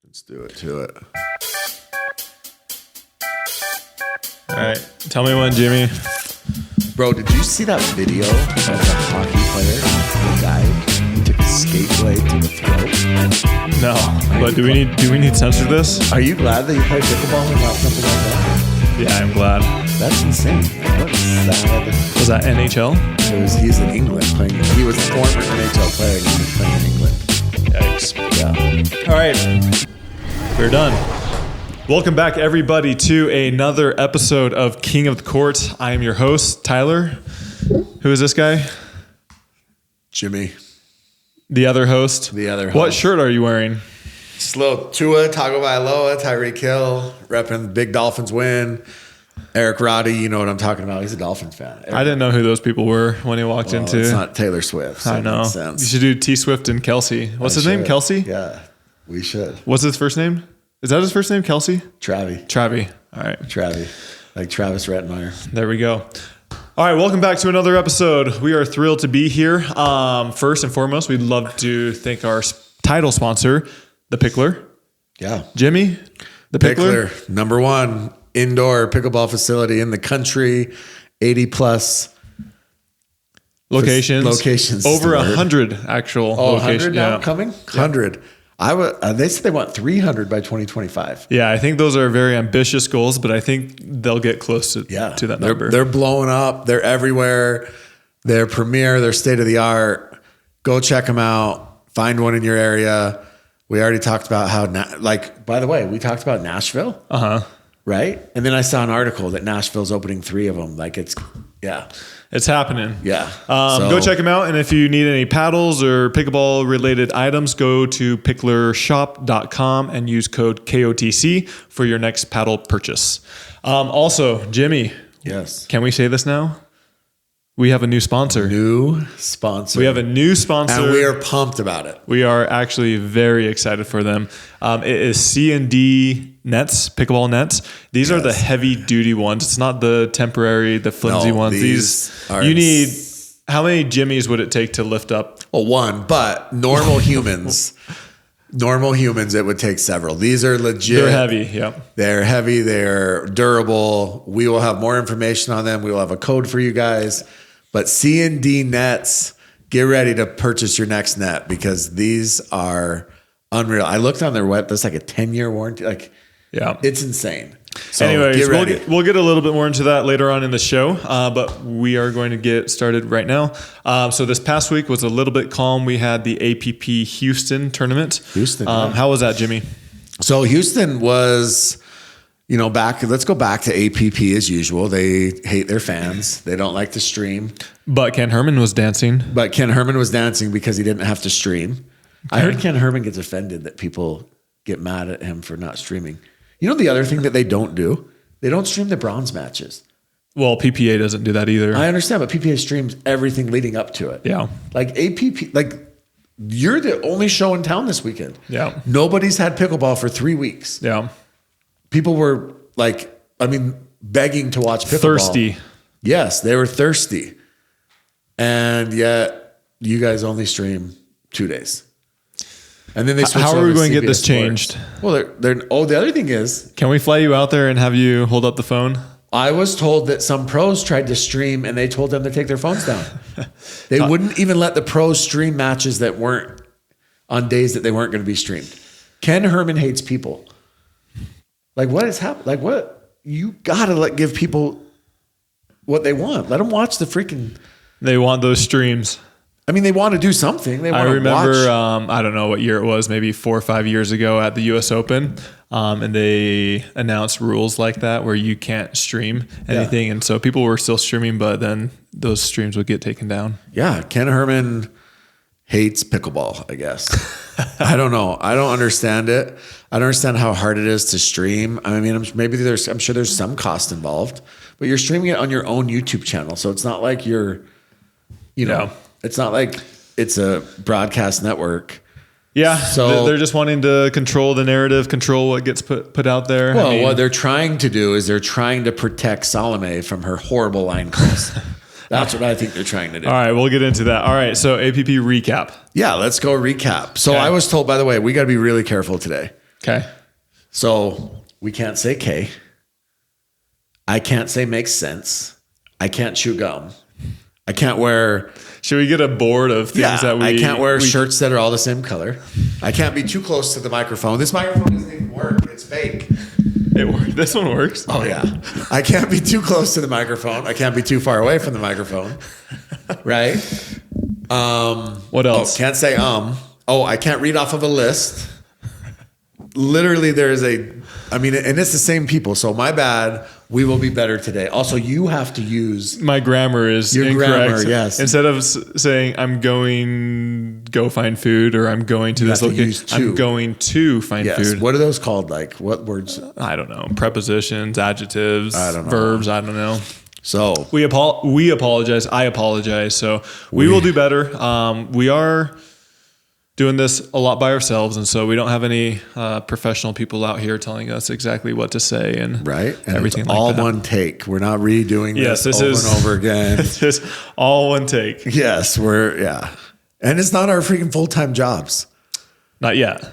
Let's do it to it. All right. Tell me when, Jimmy. Bro, did you see that video of the hockey player? The guy who took a skate blade to the throat? No. But do we need to censor this? Are you glad that you play pickleball and not something like that? Yeah, I'm glad. That's insane. What is that? Was that NHL? He's in England playing. He was a former NHL player and he's playing in England. Yikes. Yeah. All right. We're done. Welcome back, everybody, to another episode of King of the Court. I am your host, Tyler. Who is this guy? Jimmy. The other host? The other host. What shirt are you wearing? Slow Tua, Tagovailoa, Tyreek Hill, repping Big Dolphins win. Eric Roddy, you know what I'm talking about. He's a Dolphins fan. I didn't know who those people were when he walked into. It's not Taylor Swift. So I know. You should do T Swift and Kelsey. What's his name? Kelsey? Yeah, we should. What's his first name? Is that his first name? Kelsey? Travi. All right. Travi. Like Travis Rettenmeyer. There we go. All right, welcome back to another episode. We are thrilled to be here. First and foremost, we'd love to thank our title sponsor, The Pickler. Yeah. Jimmy, The Pickler. Number one indoor pickleball facility in the country. 80 plus locations. Over 100 actual locations. 100 now coming? 100. They said they want 300 by 2025. Yeah, I think those are very ambitious goals, but I think they'll get close to that number. They're blowing up. They're everywhere. They're premier. They're state of the art. Go check them out. Find one in your area. We already talked about how, by the way, we talked about Nashville. Right? And then I saw an article that Nashville's opening 3 of them. It's happening. Yeah. Go check them out. And if you need any paddles or pickleball related items, go to picklershop.com and use code KOTC for your next paddle purchase. Also, Jimmy. Yes. Can we say this now? We have a new sponsor. We have a new sponsor. And we are pumped about it. We are actually very excited for them. It is C&D nets, pickleball nets. These are the heavy duty ones. It's not the temporary, the flimsy ones. You need, how many Jimmies would it take to lift up? Well, one, but normal humans, it would take several. These are legit. They're heavy. Yep. They're heavy. They're durable. We will have more information on them. We will have a code for you guys. But C&D nets, get ready to purchase your next net because these are unreal. I looked on their web. That's like a 10-year warranty. It's insane. So anyways, we'll get a little bit more into that later on in the show, but we are going to get started right now. So this past week was a little bit calm. We had the APP Houston tournament. How was that, Jimmy? So Houston was... let's go back to APP as usual. They hate their fans. They don't like to stream. But Ken Herman was dancing. Because he didn't have to stream. Okay. I heard Ken Herman gets offended that people get mad at him for not streaming. You know the other thing that they don't do? They don't stream the bronze matches. Well, PPA doesn't do that either. I understand, but PPA streams everything leading up to it. Yeah. Like APP, you're the only show in town this weekend. Yeah. Nobody's had pickleball for 3 weeks. Yeah. People were begging to watch pickleball. Thirsty. Yes, they were thirsty. And yet you guys only stream 2 days. And then they switched. How are we going to get this Sports. changed? Well, the other thing is, can we fly you out there and have you hold up the phone? I was told that some pros tried to stream and they told them to take their phones down. They wouldn't even let the pros stream matches that weren't on days that they weren't going to be streamed. Ken Herman hates people. What has happened? What? You got to give people what they want. Let them watch the freaking... They want those streams. I mean, they want to do something. They want I remember, to watch. I don't know what year it was, maybe 4 or 5 years ago at the U.S. Open, and they announced rules like that where you can't stream anything. Yeah. And so people were still streaming, but then those streams would get taken down. Yeah, Ken Herman hates pickleball, I guess. I don't know. I don't understand it. I don't understand how hard it is to stream. I mean, I'm sure there's some cost involved, but you're streaming it on your own YouTube channel. So it's not like you're, it's not like it's a broadcast network. Yeah. So they're just wanting to control the narrative, control what gets put out there. Well, what they're trying to do is they're trying to protect Salome from her horrible line calls. That's what I think they're trying to do. All right, we'll get into that. All right, so APP recap. Yeah, let's go recap. So okay. I was told, by the way, we got to be really careful today. Okay. So we can't say K. I can't say makes sense. I can't chew gum. I can't wear... Should we get a board of things that we... I can't wear shirts that are all the same color. I can't be too close to the microphone. This microphone doesn't even work. It's fake. This one works? Oh, yeah. I can't be too close to the microphone. I can't be too far away from the microphone. Right? What else? Can't say I can't read off of a list. Literally, and it's the same people. So my bad. We will be better today. Also, you have to use... My grammar is your incorrect. Grammar, yes. Instead of saying, go find food, or I'm going to this location, I'm going to find food. What are those called? Like, what words? I don't know. Prepositions, adjectives, verbs, I don't know. So we apologize. I apologize. So we will do better. We are doing this a lot by ourselves, and so we don't have any professional people out here telling us exactly what to say and everything. It's all one take. We're not redoing this over and over again. This is all one take. Yes, and it's not our freaking full-time jobs. Not yet.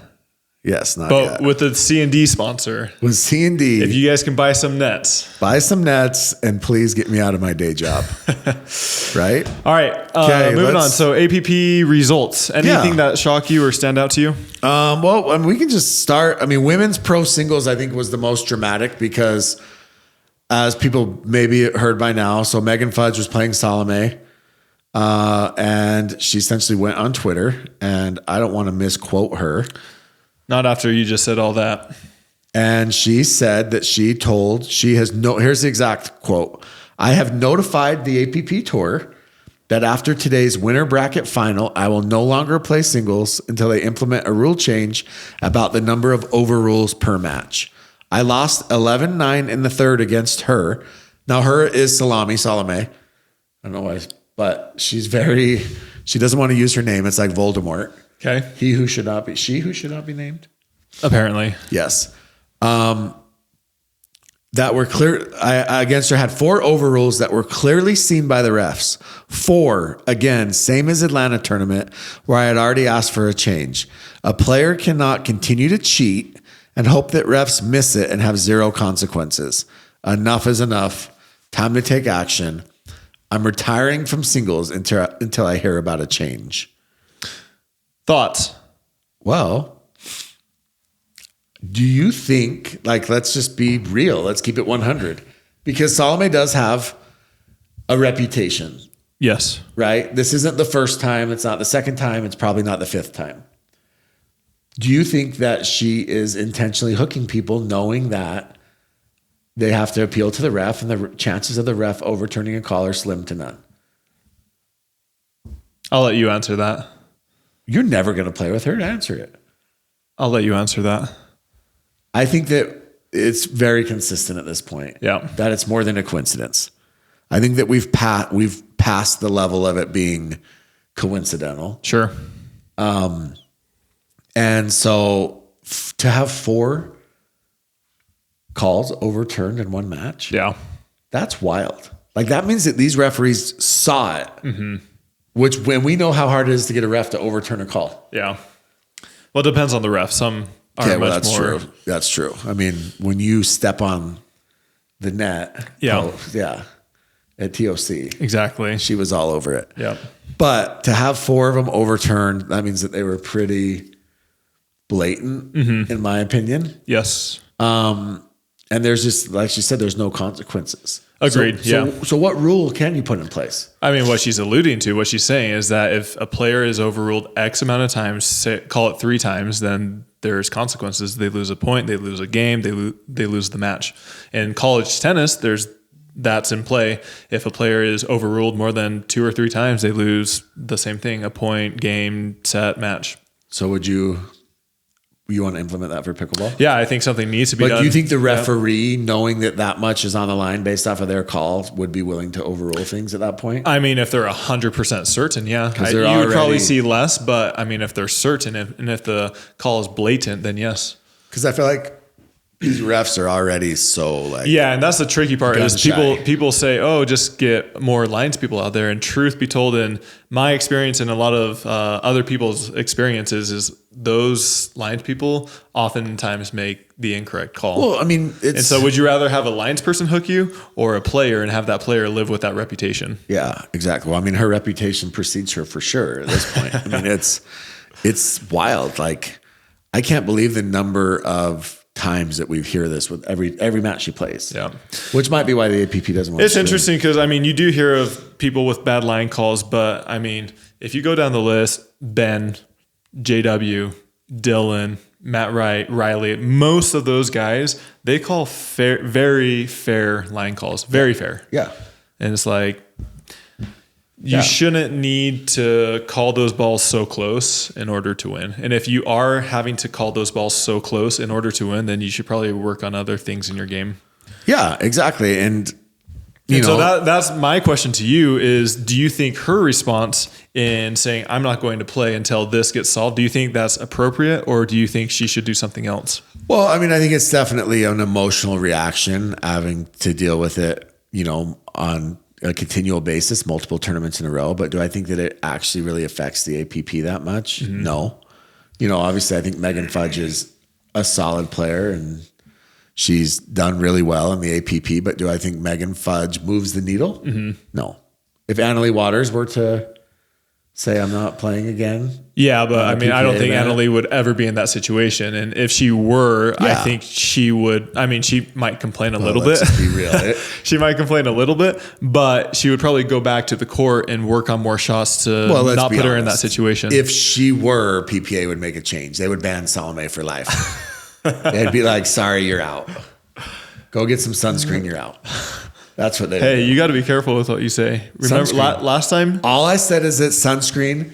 Yes, not but yet. With the C&D sponsor. With C&D. If you guys can buy some nets. Buy some nets and please get me out of my day job. Right? All right. Moving on. So APP results. Anything that shock you or stand out to you? We can just start. Women's pro singles, I think, was the most dramatic because as people maybe heard by now, so Megan Fudge was playing Salome. And she essentially went on Twitter, and I don't want to misquote her. Not after you just said all that. And she said that here's the exact quote. I have notified the APP Tour that after today's winner bracket final, I will no longer play singles until they implement a rule change about the number of overrules per match. I lost 11-9 in the third against her. Now her is Salome. I don't know why, but she doesn't want to use her name. It's like Voldemort. Okay. She who should not be named. Apparently. Yes. That were clear. I against her had 4 overrules that were clearly seen by the refs. 4, again, same as Atlanta tournament where I had already asked for a change. A player cannot continue to cheat and hope that refs miss it and have 0 consequences. Enough is enough. Time to take action. I'm retiring from singles until I hear about a change. Thoughts? Well, do you think, let's just be real. Let's keep it 100. Because Salome does have a reputation. Yes. Right? This isn't the first time. It's not the second time. It's probably not the 5th time. Do you think that she is intentionally hooking people knowing that they have to appeal to the ref and the chances of the ref overturning a call are slim to none? I'll let you answer that. You're never going to play with her to answer it. I'll let you answer that. I think that it's very consistent at this point. Yeah. That it's more than a coincidence. I think that we've passed the level of it being coincidental. Sure. And so to have 4 calls overturned in one match. Yeah. That's wild. That means that these referees saw it. Mm-hmm. Which, when we know how hard it is to get a ref to overturn a call. Yeah. Well, it depends on the ref. Some are much that's more. True. That's true. When you step on the net. At TOC. Exactly. She was all over it. Yeah. But to have 4 of them overturned, that means that they were pretty blatant, in my opinion. Yes. And there's just, like she said, there's no consequences. Agreed. So what rule can you put in place? What she's alluding to, what she's saying is that if a player is overruled X amount of times, call it 3 times, then there's consequences. They lose a point, they lose a game, they lose the match. In college tennis, that's in play. If a player is overruled more than 2 or 3 times, they lose the same thing: a point, game, set, match. So would you want to implement that for pickleball? Yeah, I think something needs to be done. But do you think the referee, knowing that much is on the line based off of their call, would be willing to overrule things at that point? If they're 100% certain, yeah. You would probably see less, but if they're certain and if the call is blatant, then yes. Because I feel like these refs are already so like yeah, and that's the tricky part is gun-shy. people say, oh, just get more lines people out there. And truth be told, in my experience and a lot of other people's experiences, is those lines people oftentimes make the incorrect call. Well, I mean, and so would you rather have a lines person hook you or a player and have that player live with that reputation? Yeah, exactly. Well, I mean, her reputation precedes her for sure at this point. I mean, it's wild. Like, I can't believe the number of times that we hear this with every match she plays. Yeah. Which might be why the APP doesn't want It's to interesting because, I mean, you do hear of people with bad line calls, but I mean, if you go down the list, Ben, JW, Dylan, Matt Wright, Riley, most of those guys, they call very fair line calls. Very fair. Yeah. And it's like, you shouldn't need to call those balls so close in order to win. And if you are having to call those balls so close in order to win, then you should probably work on other things in your game. Yeah, exactly. And so that's my question to you is, do you think her response in saying, I'm not going to play until this gets solved, do you think that's appropriate, or do you think she should do something else? Well, I mean, I think it's definitely an emotional reaction having to deal with it, on a continual basis, multiple tournaments in a row. But do I think that it actually really affects the APP that much? Mm-hmm. No. Obviously I think Megan Fudge is a solid player and she's done really well in the APP, but do I think Megan Fudge moves the needle? Mm-hmm. No. If Annalie Waters were to say, I'm not playing again. Yeah, but I mean, I don't think Annalie would ever be in that situation. And if she were, I think she would, I mean, she might complain a little bit. Let's be real. She might complain a little bit, but she would probably go back to the court and work on more shots to not put her in that situation. If she were, PPA would make a change. They would ban Salome for life. They'd be like, sorry, you're out. Go get some sunscreen, you're out. That's what they do. Hey, you got to be careful with what you say. Remember last time? All I said is that sunscreen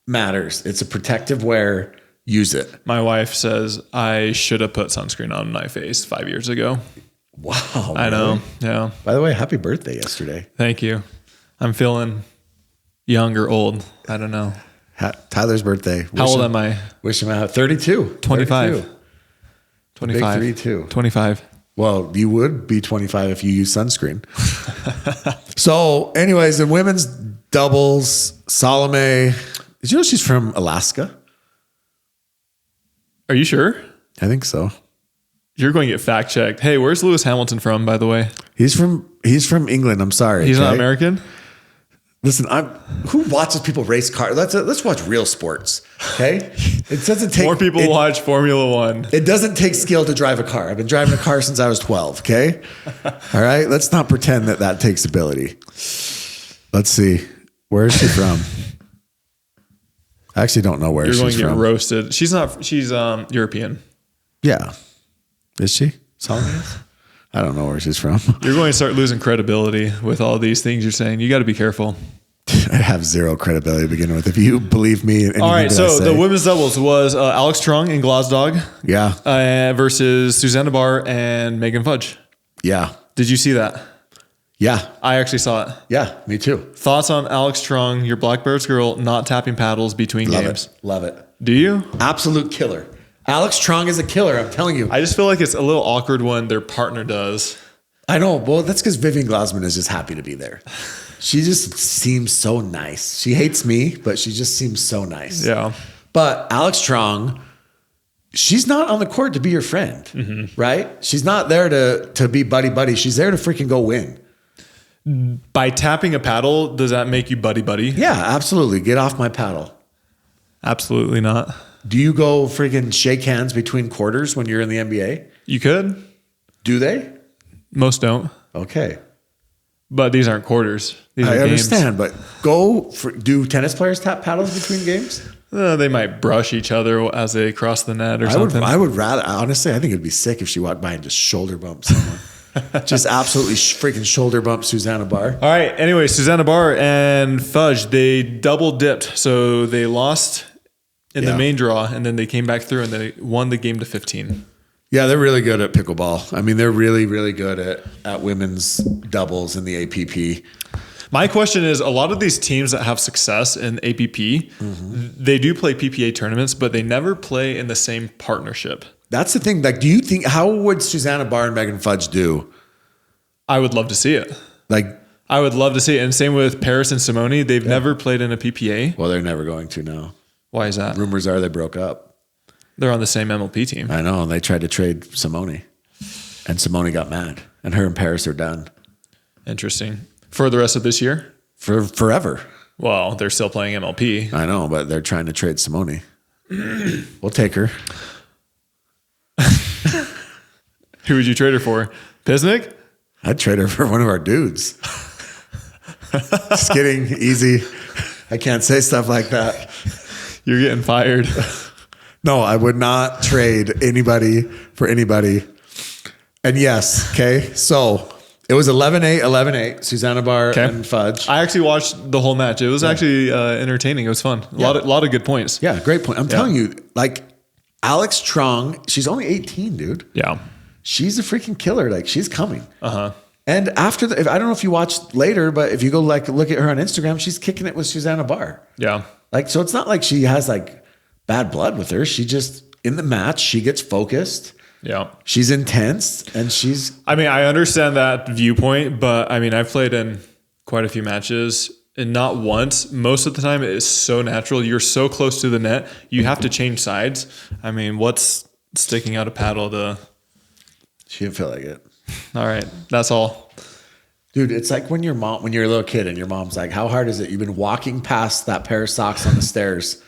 matters. It's a protective wear. Use it. My wife says I should have put sunscreen on my face 5 years ago. Wow. I know. Yeah. By the way, happy birthday yesterday. Thank you. I'm feeling young or old. I don't know. Tyler's birthday. How old am I? Wish him out. 32. 25. 25. Big 3-2. 25. Well, you would be 25 if you use sunscreen. So, anyways, in women's doubles, Salome, did you know she's from Alaska? Are you sure? I think so. You're going to get fact checked. Hey, where's Lewis Hamilton from, by the way? He's from England. I'm sorry. He's not American? Listen, who watches people race cars? Let's watch real sports. Okay, it doesn't take more people watch Formula One. It doesn't take skill to drive a car. I've been driving a car since I was 12. Okay, all right. Let's not pretend that takes ability. Let's see. Where is she from? I actually don't know where she's from. You're going to get roasted. She's not. She's European. Yeah, is she? Salome is? I don't know where she's from. You're going to start losing credibility with all these things you're saying. You got to be careful. I have zero credibility to begin with. If you believe me. All right. So the women's doubles was Alex Strong and Glasdog. Yeah. Versus Susanna Barr and Megan Fudge. Yeah. Did you see that? Yeah. I actually saw it. Yeah, me too. Thoughts on Alex Strong, your Blackbirds girl, not tapping paddles between games? Love it. Do you? Absolute killer. Alex Strong is a killer, I'm telling you. I just feel like it's a little awkward when their partner does. I know. Well, that's because Vivian Glassman is just happy to be there. She just seems so nice. She hates me, but she just seems so nice. Yeah. But Alex Strong, she's not on the court to be your friend, right? She's not there to be buddy-buddy. She's there to freaking go win. By tapping a paddle, does that make you buddy-buddy? Yeah, absolutely. Get off my paddle. Absolutely not. Do you go freaking shake hands between quarters when you're in the NBA? You could. Do they? Most don't. Okay. But these aren't quarters. These are games. Understand, but do tennis players tap paddles between games? They might brush each other as they cross the net or something. I would rather, honestly, I think it'd be sick if she walked by and just shoulder bumped someone. Just absolutely freaking shoulder bump Susanna Barr. All right. Anyway, Susanna Barr and Fudge, they double dipped. So they lost in the main draw, and then they came back through and they won the game to 15. Yeah, they're really good at pickleball. I mean, they're really, really good at women's doubles in the APP. My question is, a lot of these teams that have success in APP, they do play PPA tournaments, but they never play in the same partnership. that's the thing. Like, do you think, how would Susanna Barr and Megan Fudge do? I would love to see it. Like, I would love to see it. And same with Paris and Simone. They've never played in a PPA. Well, they're never going to now. Why is that? Rumors are they broke up. They're on the same MLP team. I know. And they tried to trade Simone. And Simone got mad. And her and Paris are done. Interesting. For the rest of this year? For forever. Well, they're still playing MLP. I know, but they're trying to trade Simone. We'll take her. Who would you trade her for? Pisnick? I'd trade her for one of our dudes. Just kidding. Easy. I can't say stuff like that. You're getting fired. No, I would not trade anybody for anybody. And yes, okay. So it was 11-8, 11-8. Susanna Barr and Fudge. I actually watched the whole match. It was actually entertaining. It was fun. A lot of good points. Yeah, great point. I'm telling you, like Alex Trong, she's only 18, dude. Yeah. She's a freaking killer. Like she's coming. And after I don't know if you watched later, but if you go like look at her on Instagram, she's kicking it with Susanna Barr. Yeah. Like, so it's not like she has like bad blood with her. She just, in the match, she gets focused. Yeah. She's intense and I mean, I understand that viewpoint, but I mean, I've played in quite a few matches and not once. Most of the time it is so natural. You're so close to the net. You have to change sides. I mean, what's sticking out a paddle to... She didn't feel like it. All right. That's all. Dude, it's like when you're a little kid and your mom's like, how hard is it? You've been walking past that pair of socks on the stairs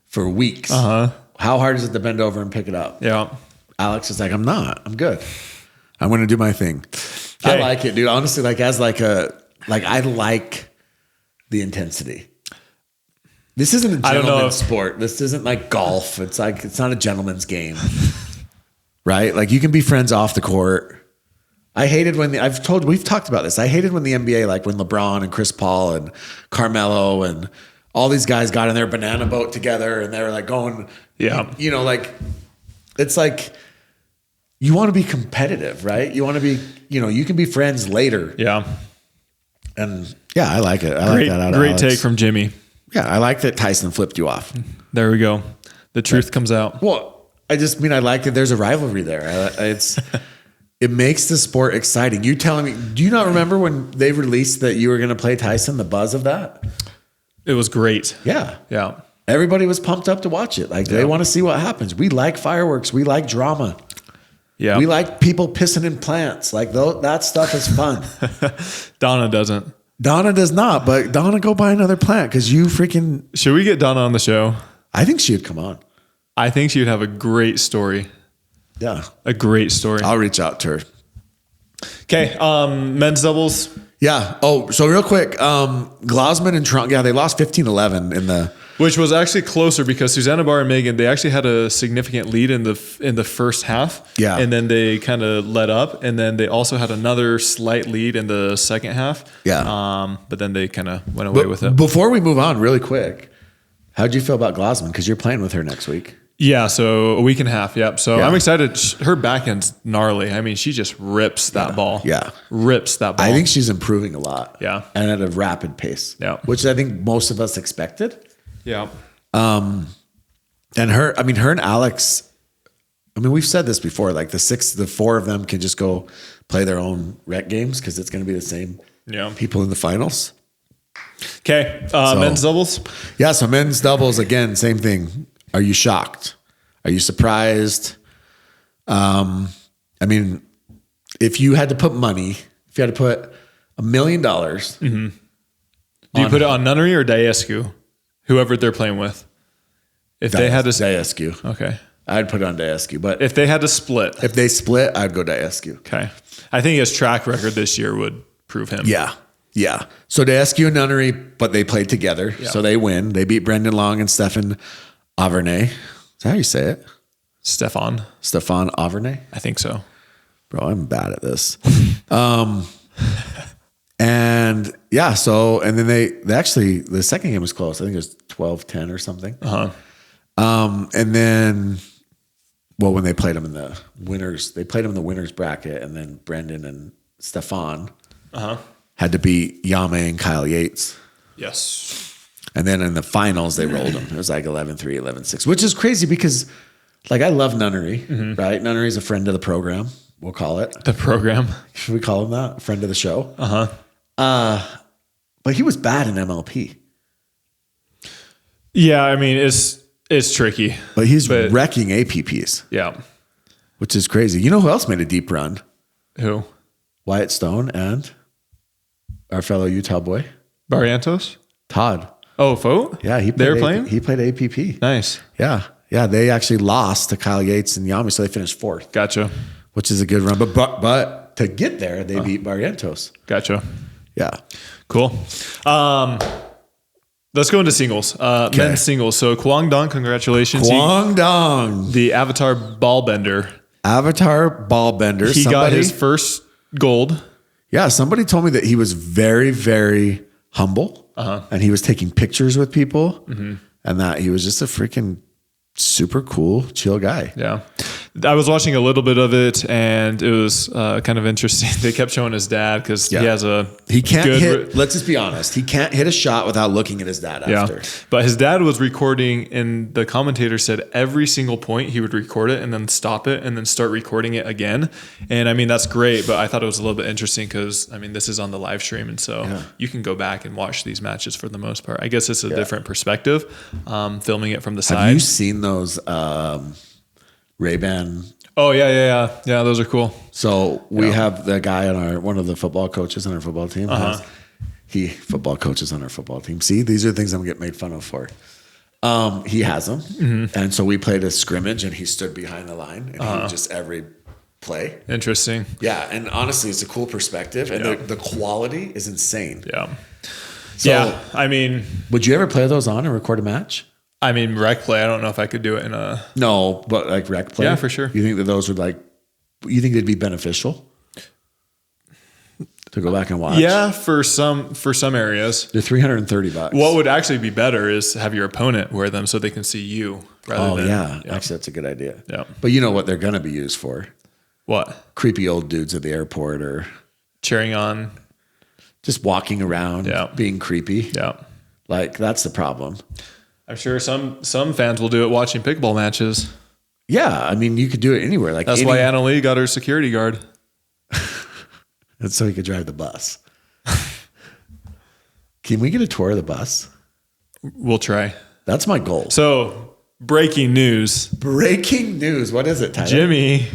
for weeks. How hard is it to bend over and pick it up? Yeah. Alex is like, I'm not. I'm good. I'm going to do my thing. I like it, dude. Honestly, like as like I like the intensity. This isn't a gentleman's sport. This isn't like golf. It's like, it's not a gentleman's game, right? Like you can be friends off the court. I hated when we've talked about this. I hated when the NBA, like when LeBron and Chris Paul and Carmelo and all these guys got in their banana boat together and they were like going, you know, like, it's like, you want to be competitive, right? You want to be, you know, you can be friends later. Yeah. And yeah, I like it. I like that out of Great Alex. take from Jimmy. Yeah, I like that Tyson flipped you off. There we go. The truth comes out. Well, I just mean I like that there's a rivalry there. It makes the sport exciting. You telling me, do you not remember when they released that you were going to play Tyson, the buzz of that? It was great. Yeah. Yeah. Everybody was pumped up to watch it. Like they want to see what happens. We like fireworks. We like drama. Yeah. We like people pissing in plants. Like that stuff is fun. Donna doesn't. Donna does not, but Donna, go buy another plant because you freaking... Should we get Donna on the show? I think she would come on. I think she would have a great story. Yeah. A great story. I'll reach out to her. Okay. Men's doubles. Yeah. Oh, so real quick, Glausman and Trump, they lost 15-11 in the... Which was actually closer because Susanna Barr and Megan, they actually had a significant lead in the first half. Yeah. And then they kind of let up. And then they also had another slight lead in the second half. Yeah. But then they kind of went away with it. Before we move on, really quick, how'd you feel about Glausman? Because you're playing with her next week. Yeah, so a week and a half. Yep. So I'm excited. Her backhand's gnarly. I mean, she just rips that ball. Yeah. Rips that ball. I think she's improving a lot. Yeah. And at a rapid pace. Yeah. Which I think most of us expected. Yeah. And her and Alex, I mean, we've said this before, like the four of them can just go play their own rec games because it's going to be the same people in the finals. Okay. Men's doubles. Yeah. So men's doubles, again, same thing. Are you shocked? Are you surprised? I mean, if you had to put money, if you had to put $1 million. Mm-hmm. Do you put it on Nunnery or Daescu? Whoever they're playing with. If they had to... Daescu. Okay. I'd put it on Daescu. But if they had to split. If they split, I'd go Daescu. Okay. I think his track record this year would prove him. Yeah. Yeah. So Daescu and Nunnery, but they played together. Yeah. So they win. They beat Brendan Long and Stefan Auvernay. Is that how you say it? Stefan Auvernay? I think so. Bro, I'm bad at this. And yeah, so, and then they actually, the second game was close. I think it was 12-10 or something. And then, well, when they played them in the winners, bracket, and then Brendan and Stefan had to beat Yame and Kyle Yates. Yes. And then in the finals, they rolled them. It was like 11-3, 11-6, which is crazy because Like I love Nunnery, right? Nunnery is a friend of the program. We'll call it The program. Should we call him that? A friend of the show. But he was bad in MLP. Yeah, I mean it's tricky. But he's wrecking APPs. Yeah. Which is crazy. You know who else made a deep run? Who? Wyatt Stone and our fellow Utah boy. Barrientos? Todd. Oh, Foe? Yeah, they were playing? He played APP. Nice. Yeah. Yeah, they actually lost to Kyle Yates and Yami, so they finished 4th. Gotcha. Which is a good run. But to get there, they beat Barrientos. Gotcha. Yeah. Cool. Let's go into singles. Men's singles. So Kwang Dong, congratulations. Kwang Dong. The Avatar ball bender. He got his first gold. Yeah, somebody told me that he was very, very humble. And he was taking pictures with people. And that he was just a freaking super cool, chill guy. Yeah. I was watching a little bit of it and it was kind of interesting. They kept showing his dad because he can't hit, let's just be honest. He can't hit a shot without looking at his dad after. But his dad was recording and the commentator said every single point he would record it and then stop it and then start recording it again. And I mean, that's great, but I thought it was a little bit interesting because I mean, this is on the live stream. And so you can go back and watch these matches for the most part. I guess it's a different perspective, filming it from the side. Have you seen those, Ray-Ban? Oh yeah. Those are cool. So we have the guy on one of the football coaches on our football team. Football coaches on our football team. See, these are things I'm getting made fun of for. He has them. And so we played a scrimmage and he stood behind the line and he just every play. Interesting. Yeah. And honestly, it's a cool perspective and the quality is insane. Yeah. So, I mean, would you ever play those on and record a match? I mean, rec play, I don't know if I could do it in a... No, but like rec play? Yeah, for sure. You think that those would you think they'd be beneficial to go back and watch? Yeah, for some areas. They're $330. What would actually be better is have your opponent wear them so they can see you rather than... Actually, that's a good idea. Yeah. But you know what they're going to be used for? What? Creepy old dudes at the airport or... Cheering on. Just walking around, being creepy. Yeah. Like, that's the problem. I'm sure some fans will do it watching pickleball matches. Yeah, I mean, you could do it anywhere. Like that's why Anna Lee got her security guard. That's so he could drive the bus. Can we get a tour of the bus? We'll try. That's my goal. So, breaking news. Breaking news. What is it, Tyler? Jimmy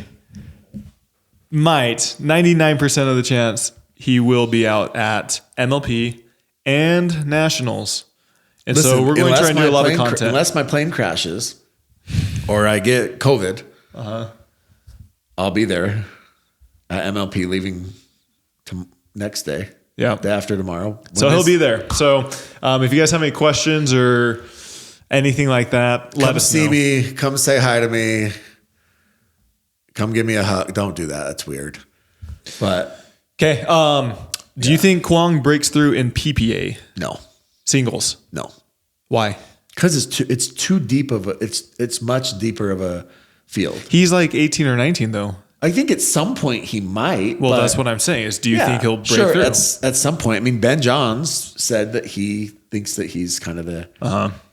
might, 99% of the chance, he will be out at MLP and Nationals. And so we're going to try and do a lot of content. Unless my plane crashes or I get COVID, I'll be there at MLP leaving next day. Yeah. Day after tomorrow. So he'll be there. So if you guys have any questions or anything like that, let us know. Come see me. Come say hi to me. Come give me a hug. Don't do that. That's weird. But. Okay. Do you think Kwang breaks through in PPA? No. Singles? No. Why? Because it's too deep of it's much deeper of a field. He's like 18 or 19 though. I think at some point he might. Well, that's what I'm saying is do you think he'll break through? At some point. I mean, Ben Johns said that he thinks that he's kind of the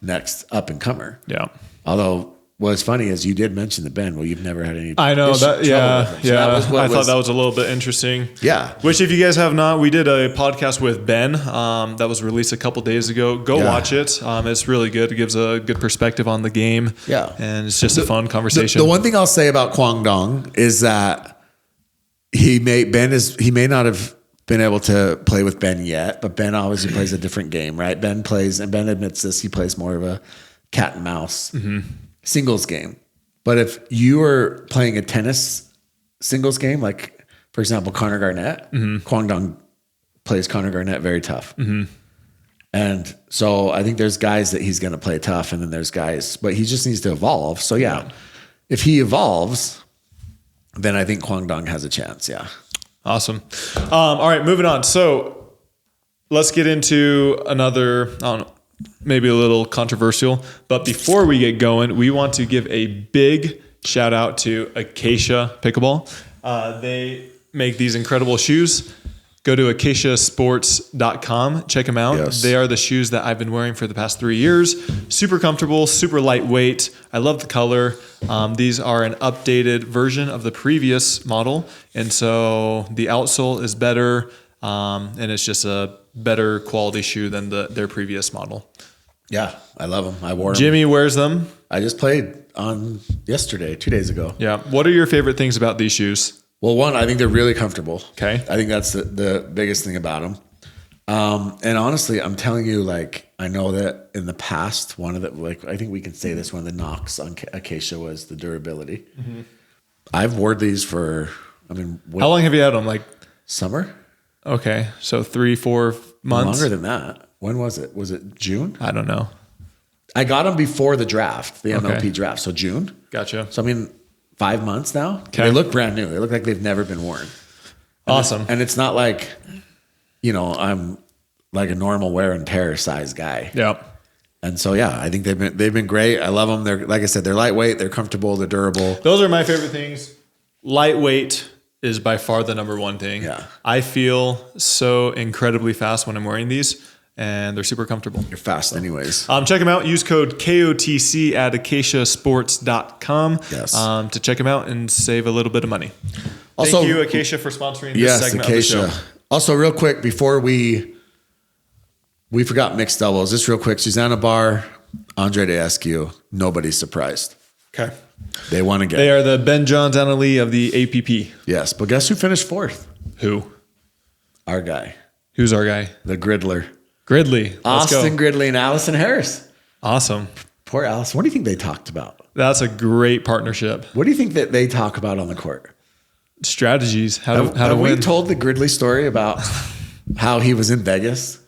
next up and comer. Yeah. Although what's funny is you did mention the Ben. Well, you've never had any. I know that. Yeah. Yeah. So I thought that was a little bit interesting. Yeah. Which, if you guys have not, we did a podcast with Ben that was released a couple days ago. Go watch it. It's really good. It gives a good perspective on the game. Yeah. And it's just a fun conversation. The one thing I'll say about Kwang Dong is that he may not have been able to play with Ben yet, but Ben obviously plays a different game, right? Ben admits this. He plays more of a cat and mouse. Singles game. But if you were playing a tennis singles game, like for example, Connor Garnett, Kwang Dong plays Connor Garnett very tough. And so I think there's guys that he's going to play tough and then there's guys, but he just needs to evolve. So if he evolves, then I think Kwang Dong has a chance. Yeah. Awesome. All right, moving on. So let's get into another, I don't know, maybe a little controversial, but before we get going, we want to give a big shout out to Acacia Pickleball. They make these incredible shoes. Go to acaciasports.com. Check them out. Yes. They are the shoes that I've been wearing for the past 3 years. Super comfortable, super lightweight. I love the color. These are an updated version of the previous model. And so the outsole is better. And it's just a better quality shoe than their previous model. Yeah, I love them. I wore them. Jimmy wears them. I just played on yesterday, 2 days ago. Yeah. What are your favorite things about these shoes? Well, one, I think they're really comfortable. Okay. I think that's the biggest thing about them. And honestly, I'm telling you, like, I know that in the past, one of the, like, I think we can say this, one of the knocks on Acacia was the durability. Mm-hmm. I've worn these for, how long have you had them? Like summer? Okay. So 3-4 months. Longer than that. When was it? Was it June? I don't know. I got them before the draft, the MLP draft. So June. Gotcha. So 5 months now. Okay. They look brand new. They look like they've never been worn. Awesome. And it's not like, I'm like a normal wear and tear size guy. Yeah. And so, yeah, I think they've been great. I love them. They're, like I said, they're lightweight, they're comfortable, they're durable. Those are my favorite things. Lightweight is by far the number one thing. Yeah. I feel so incredibly fast when I'm wearing these, and they're super comfortable. You're fast anyways. Check them out. Use code KOTC at acaciasports.com to check them out and save a little bit of money. Also, thank you, Acacia, for sponsoring this segment of the show. Also, real quick, before we forgot mixed doubles, just real quick, Susanna Barr, Andre D'Escu, nobody's surprised. Okay. They won again. They are the Ben Johns Anna Lee of the APP. Yes, but guess who finished fourth? Who? Our guy. Who's our guy? The Griddler. Gridley. Let's Austin go. Gridley and Allison Harris. Awesome. Poor Allison. What do you think they talked about? That's a great partnership. What do you think that they talk about on the court? Strategies. How to Have win. we told the Gridley story about how he was in Vegas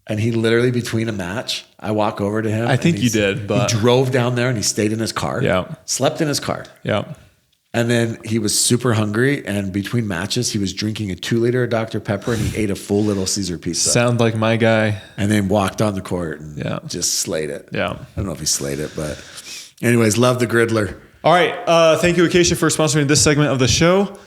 and he literally, between a match, I walk over to him. I think you did, but he drove down there and he stayed in his car. Yeah. Slept in his car. Yeah. And then he was super hungry, and between matches, he was drinking a 2-liter of Dr. Pepper, and he ate a full Little Caesar pizza. Sound like my guy. And then walked on the court and just slayed it. Yeah. I don't know if he slayed it, but anyways, love the Griddler. All right. Thank you, Acacia, for sponsoring this segment of the show.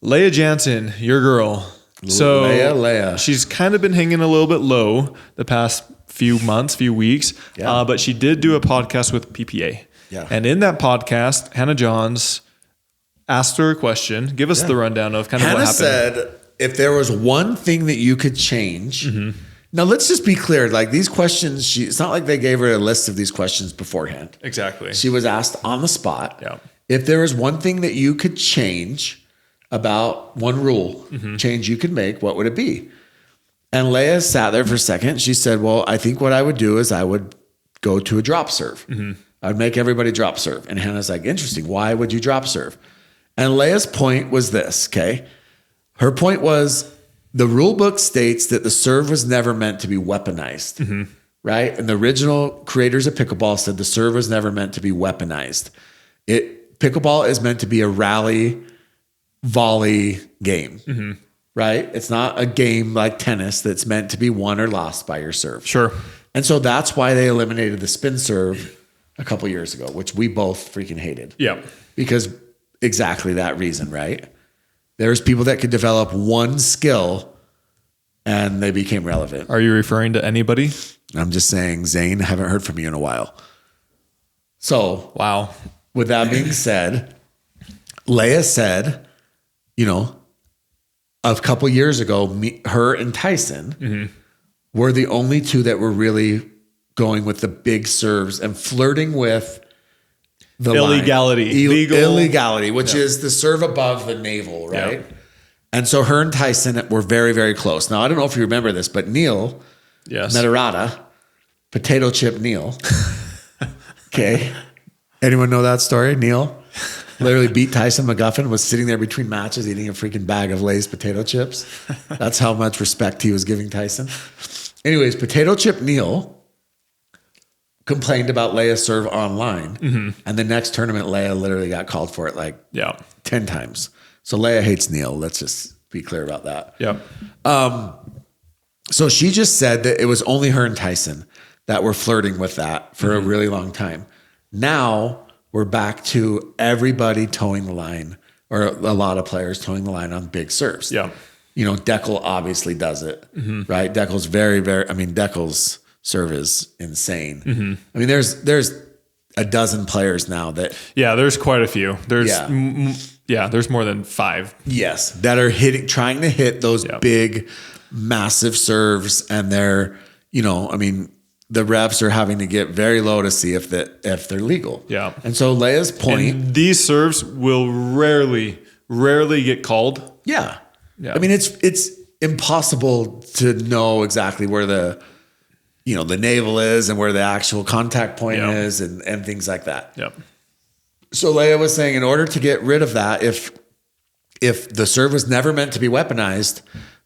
Lea Jansen, your girl. So Lea. She's kind of been hanging a little bit low the past few months, few weeks. Yeah. But she did do a podcast with PPA. Yeah. And in that podcast, Hannah Johns asked her a question. Give us the rundown of kind of Hannah what happened. said, if there was one thing that you could change. Now, let's just be clear. Like, these questions, it's not like they gave her a list of these questions beforehand. Exactly. She was asked on the spot. Yeah. If there was one thing that you could change about one rule, change you could make, what would it be? And Lea sat there for a second. She said, well, I think what I would do is I would go to a drop serve. I'd make everybody drop serve. And Hannah's like, interesting. Why would you drop serve? And Lea's point was this, okay? Her point was the rule book states that the serve was never meant to be weaponized, right? And the original creators of pickleball said the serve was never meant to be weaponized. Pickleball is meant to be a rally volley game, right? It's not a game like tennis that's meant to be won or lost by your serve. Sure. And so that's why they eliminated the spin serve a couple years ago, which we both freaking hated. Yeah. Because exactly that reason, right? There's people that could develop one skill and they became relevant. Are you referring to anybody? I'm just saying, Zane, haven't heard from you in a while. So, Wow. with that being said, Lea said, a couple years ago, her and Tyson were the only two that were really going with the big serves and flirting with the illegality, illegality, which is the serve above the navel, right? Yeah. And so her and Tyson were very, very close. Now, I don't know if you remember this, but Neil Metarata, potato chip Neil. Okay. Anyone know that story? Neil literally beat Tyson McGuffin, was sitting there between matches eating a freaking bag of Lay's potato chips. That's how much respect he was giving Tyson. Anyways, potato chip Neil complained about Lea's serve online. And the next tournament, Lea literally got called for it like 10 times. So Lea hates Neil. Let's just be clear about that. Yeah. So she just said that it was only her and Tyson that were flirting with that for a really long time. Now we're back to everybody towing the line, or a lot of players towing the line on big serves. Yeah. Deckel obviously does it, right? Deckel's very, very, Deckel's serve is insane. I mean, there's a dozen players now that. Yeah, there's quite a few. There's there's more than 5. Yes, that are trying to hit those big, massive serves, and they're, the refs are having to get very low to see if they're legal. Yeah. And so Lea's point, and these serves will rarely get called. Yeah. Yeah. I mean, it's impossible to know exactly where the navel is and where the actual contact point is and things like that. Yep. So Lea was saying, in order to get rid of that, if the serve was never meant to be weaponized,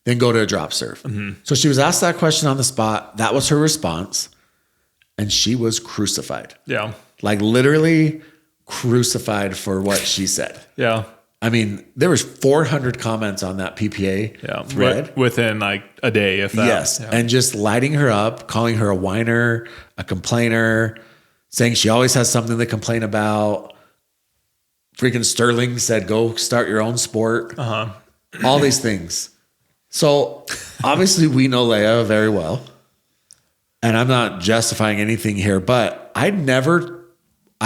then go to a drop serve. So she was asked that question on the spot. That was her response. And she was crucified. Yeah. Like literally crucified for what she said. Yeah. I mean, there was 400 comments on that PPA thread. Within like a day, if that. Yes. Yeah. And just lighting her up, calling her a whiner, a complainer, saying she always has something to complain about. Freaking Sterling said, go start your own sport. All these things. So obviously we know Lea very well. And I'm not justifying anything here, but I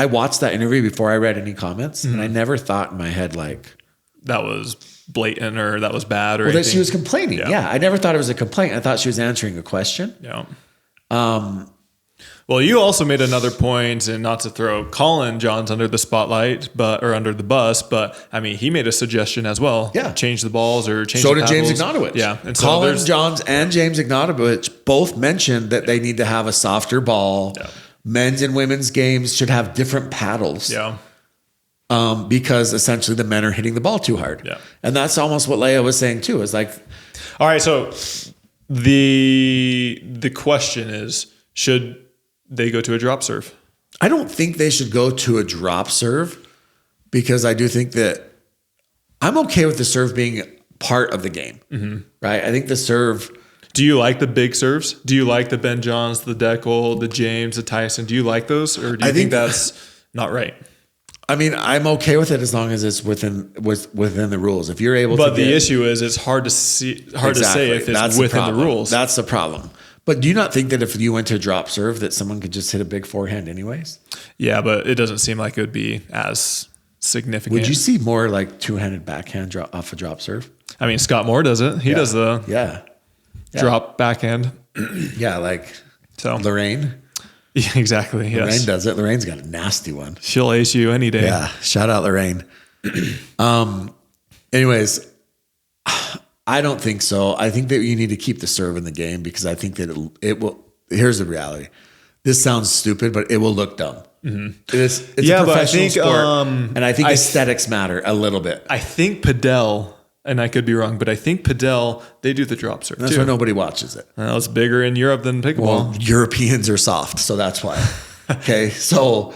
watched that interview before I read any comments, and I never thought in my head like that was blatant or that was bad or anything. That she was complaining. Yeah. I never thought it was a complaint. I thought she was answering a question. Yeah. Well, you also made another point, and not to throw Colin Johns under the spotlight, or under the bus, but I mean, he made a suggestion as well. Yeah. Change the balls or change the paddles. So did James Ignatowicz. Yeah. And so Colin Johns and James Ignatowicz both mentioned that they need to have a softer ball. Yeah. Men's and women's games should have different paddles. Yeah. Because essentially the men are hitting the ball too hard. Yeah. And that's almost what Lea was saying too. Is like, all right, so the question is, should they go to a drop serve? I don't think they should go to a drop serve, because I do think that I'm okay with the serve being part of the game, right? I think the serve. Do you like the big serves? Do you like the Ben Johns, the Deckel, the James, the Tyson? Do you like those, or do you think that's not right? I mean, I'm okay with it as long as it's within the rules. If you're able but the issue is it's hard to say if it's within the rules. That's the problem. But do you not think that if you went to a drop serve that someone could just hit a big forehand anyways? Yeah, but it doesn't seem like it would be as significant. Would you see more like two-handed backhand off a drop serve? I mean, Scott Moore does it. He does the drop backhand. Yeah, like Lorraine. Yeah, exactly. Yes. Lorraine does it. Lorraine's got a nasty one. She'll ace you any day. Yeah. Shout out Lorraine. Anyways, I don't think so. I think that you need to keep the serve in the game, because I think that it will. Here's the reality. This sounds stupid, but it will look dumb. It's a professional sport, and I think aesthetics matter a little bit. I think Padel, and I could be wrong, but I think Padel, they do the drop serve. That's why nobody watches it. Well, it's bigger in Europe than pickleball. Well, Europeans are soft, so that's why. Okay, so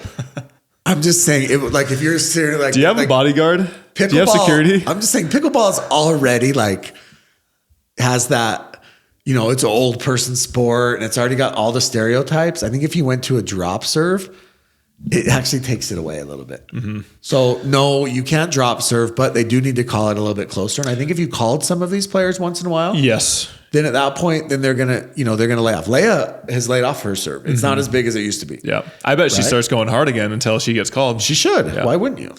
I'm just saying, if you're sitting like, do you have a bodyguard? Do you have security? I'm just saying, pickleball is already has that, it's an old person sport, and it's already got all the stereotypes. I think if you went to a drop serve, it actually takes it away a little bit. So no, you can't drop serve, but they do need to call it a little bit closer. And I think if you called some of these players once in a while, yes, then at that point, then they're gonna lay off. Lea has laid off her serve. It's not as big as it used to be. Yeah, I bet she starts going hard again until she gets called. She should. Yeah. Why wouldn't you?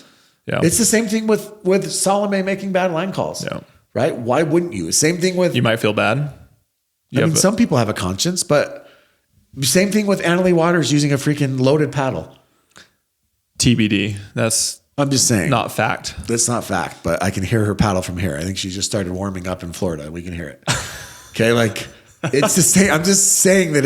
Yeah, it's the same thing with Salome making bad line calls. Yeah, right. Why wouldn't you? Same thing with. You might feel bad. Some people have a conscience, but same thing with Annalie Waters using a freaking loaded paddle. TBD. I'm just saying. Not fact. That's not fact, but I can hear her paddle from here. I think she just started warming up in Florida. We can hear it. Okay, it's the same. I'm just saying that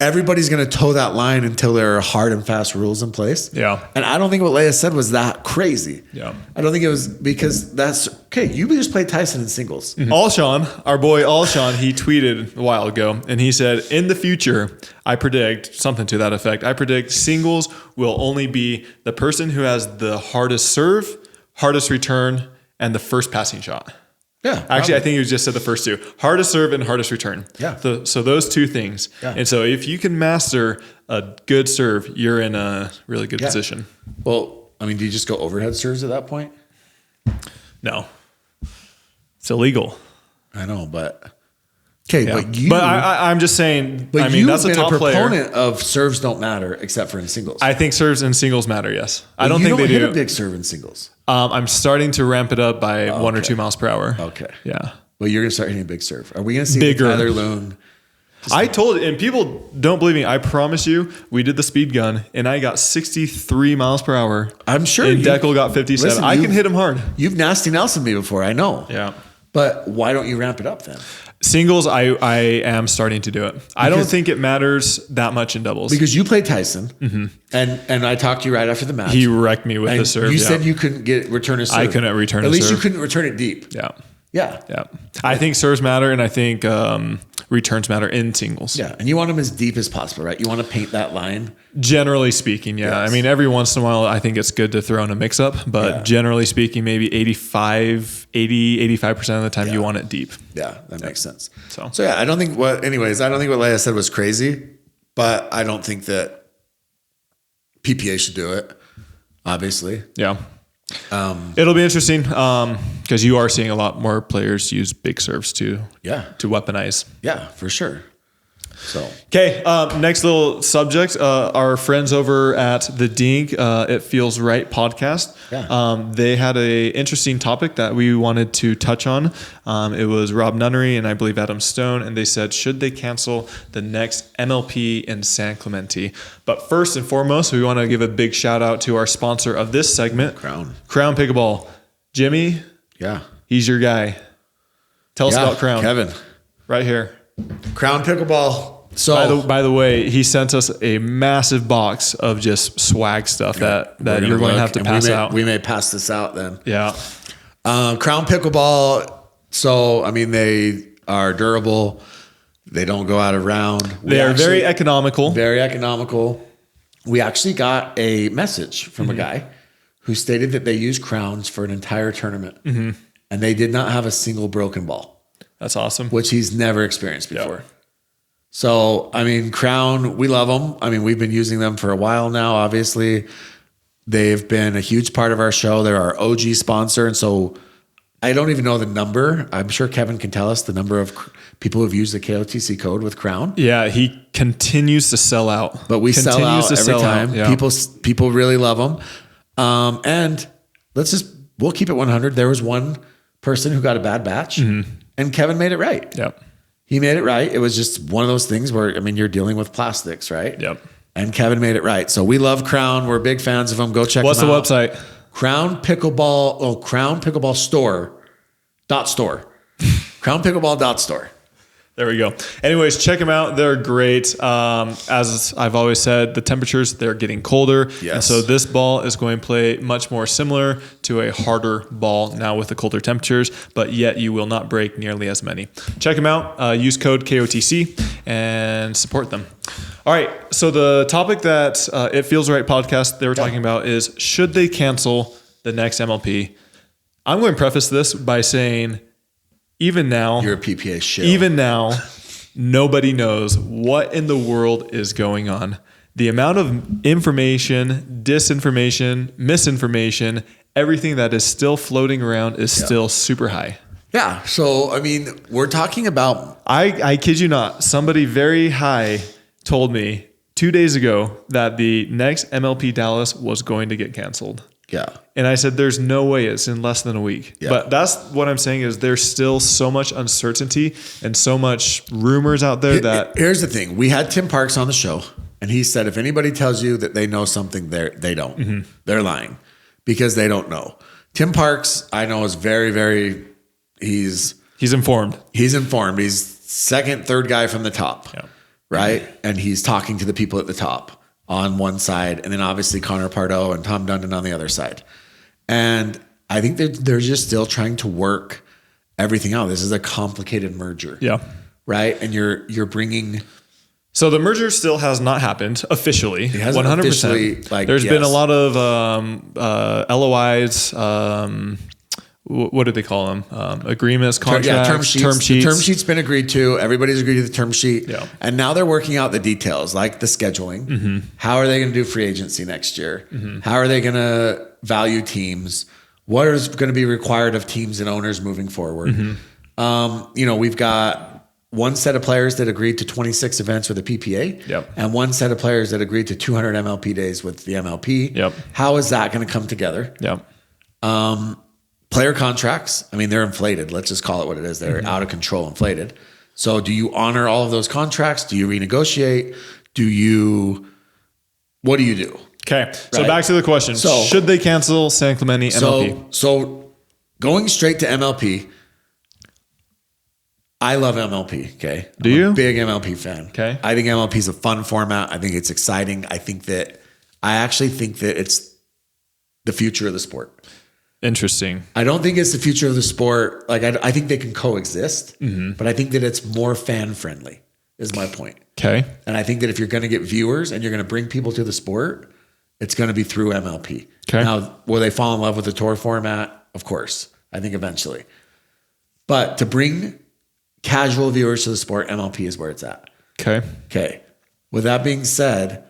everybody's going to toe that line until there are hard and fast rules in place. Yeah. And I don't think what Lea said was that crazy. Yeah. I don't think it was, because that's okay. You just played Tyson in singles. Alshon, our boy Alshon, he tweeted a while ago, and he said, in the future, I predict something to that effect. I predict singles will only be the person who has the hardest serve, hardest return, and the first passing shot. Yeah. Actually, probably. I think you just said the first two. Hardest serve and hardest return. Yeah. So those two things. Yeah. And so if you can master a good serve, you're in a really good position. Well, do you just go overhead serves at that point? No. It's illegal. I know, but okay, Yeah. but you. But I'm just saying. But I mean, that's you've a been top a player. proponent of serves don't matter except for in singles. I think serves and singles matter. Yes, I don't you think don't they hit do. a big serve in singles. I'm starting to ramp it up by 1 or 2 miles per hour. Okay. Yeah. Well, you're gonna start hitting a big serve. Are we gonna see Bigger. Tyler Loon? I told, and people don't believe me. I promise you, we did the speed gun, and I got 63 miles per hour. I'm sure. And Deckel got 57. Listen, I can hit him hard. You've nasty Nelson me before. I know. Yeah. But why don't you ramp it up then? Singles, I am starting to do it. I don't think it matters that much in doubles. Because you played Tyson, and I talked to you right after the match. He wrecked me with and the serve. You said you couldn't return a serve. I couldn't return a serve. At least serve. you couldn't return it deep. Yeah. Yeah. Yeah. I think serves matter, and I think returns matter in singles. Yeah. And you want them as deep as possible, right? You want to paint that line. Generally speaking, yeah. Yes. I mean, every once in a while, I think it's good to throw in a mix up, but generally speaking, maybe 85% of the time you want it deep. Yeah, that makes sense. So yeah, I don't think what Lea said was crazy, but I don't think that PPA should do it, obviously. Yeah. It'll be interesting because you are seeing a lot more players use big serves to weaponize. Yeah, for sure. So okay, next little subject. Our friends over at the Dink It Feels Right podcast. Yeah. They had a interesting topic that we wanted to touch on. It was Rob Nunnery and I believe Adam Stone, and they said, should they cancel the next MLP in San Clemente? But first and foremost, we want to give a big shout out to our sponsor of this segment, Crown Pickleball. Jimmy, he's your guy. Tell us about Crown. Kevin, right here. Crown Pickleball. So by the way, he sent us a massive box of just swag stuff that you're going to have to pass out. We may pass this out then. Yeah. Crown Pickleball. So, I mean, they are durable. They don't go out of round. They are very economical. Very economical. We actually got a message from a guy who stated that they use crowns for an entire tournament. And they did not have a single broken ball. That's awesome. Which he's never experienced before. Yep. So, I mean, Crown, we love them. I mean, we've been using them for a while now, obviously. They've been a huge part of our show. They're our OG sponsor. And so I don't even know the number. I'm sure Kevin can tell us the number of people who've used the KOTC code with Crown. Yeah, he continues to sell out. But we sell out every time. Yeah. People really love them. And we'll keep it 100. There was one person who got a bad batch, and Kevin made it right. Yep. He made it right. It was just one of those things where, I mean, you're dealing with plastics, right? Yep. And Kevin made it right. So we love Crown. We're big fans of them. Go check them out. What's the website? Crown Pickleball Store. Crownpickleball.store. There we go. Anyways, check them out. They're great. As I've always said, the temperatures, they're getting colder. Yes. And so this ball is going to play much more similar to a harder ball now with the colder temperatures, but yet you will not break nearly as many. Check them out. Use code KOTC and support them. All right. So the topic that It Feels Right podcast they were talking about is, should they cancel the next MLP? I'm going to preface this by saying, even now, you're a PPA shill. Even now, nobody knows what in the world is going on. The amount of information, disinformation, misinformation, everything that is still floating around is still super high. Yeah. So, I mean, we're talking about... I kid you not, somebody very high told me 2 days ago that the next MLP Dallas was going to get canceled. Yeah. And I said, there's no way, it's in less than a week. Yeah. But that's what I'm saying is there's still so much uncertainty and so much rumors out there that... Here's the thing. We had Tim Parks on the show, and he said, if anybody tells you that they know something, they don't. They're lying because they don't know. Tim Parks, I know, is very, very... He's informed. He's informed. He's second, third guy from the top, right? And he's talking to the people at the top on one side, and then obviously Connor Pardo and Tom Dundon on the other side. And I think they're just still trying to work everything out. This is a complicated merger. Yeah. Right? And you're bringing... So the merger still has not happened officially. It hasn't 100%. Officially, There's been a lot of LOIs, what do they call them? Agreements, contracts, term sheets. The term sheet's been agreed to. Everybody's agreed to the term sheet. Yeah. And now they're working out the details, like the scheduling. How are they going to do free agency next year? How are they going to value teams? what is going to be required of teams and owners moving forward. We've got one set of players that agreed to 26 events with a PPA, and one set of players that agreed to 200 MLP days with the MLP. How is that going to come together? Player contracts, I mean, they're inflated. Let's just call it what it is. They're out of control, inflated. So do you honor all of those contracts? Do you renegotiate? What do you do? Okay. So back to the question. Should they cancel San Clemente MLP? So going straight to MLP, I love MLP. Okay. Do you? I'm a big MLP fan. Okay. I think MLP is a fun format. I think it's exciting. I actually think that it's the future of the sport. Interesting. I don't think it's the future of the sport. Like I think they can coexist, but I think that it's more fan friendly is my point. Okay. And I think that if you're going to get viewers and you're going to bring people to the sport, it's going to be through MLP. Okay. Now, will they fall in love with the tour format? Of course. I think eventually. But to bring casual viewers to the sport, MLP is where it's at. Okay. With that being said,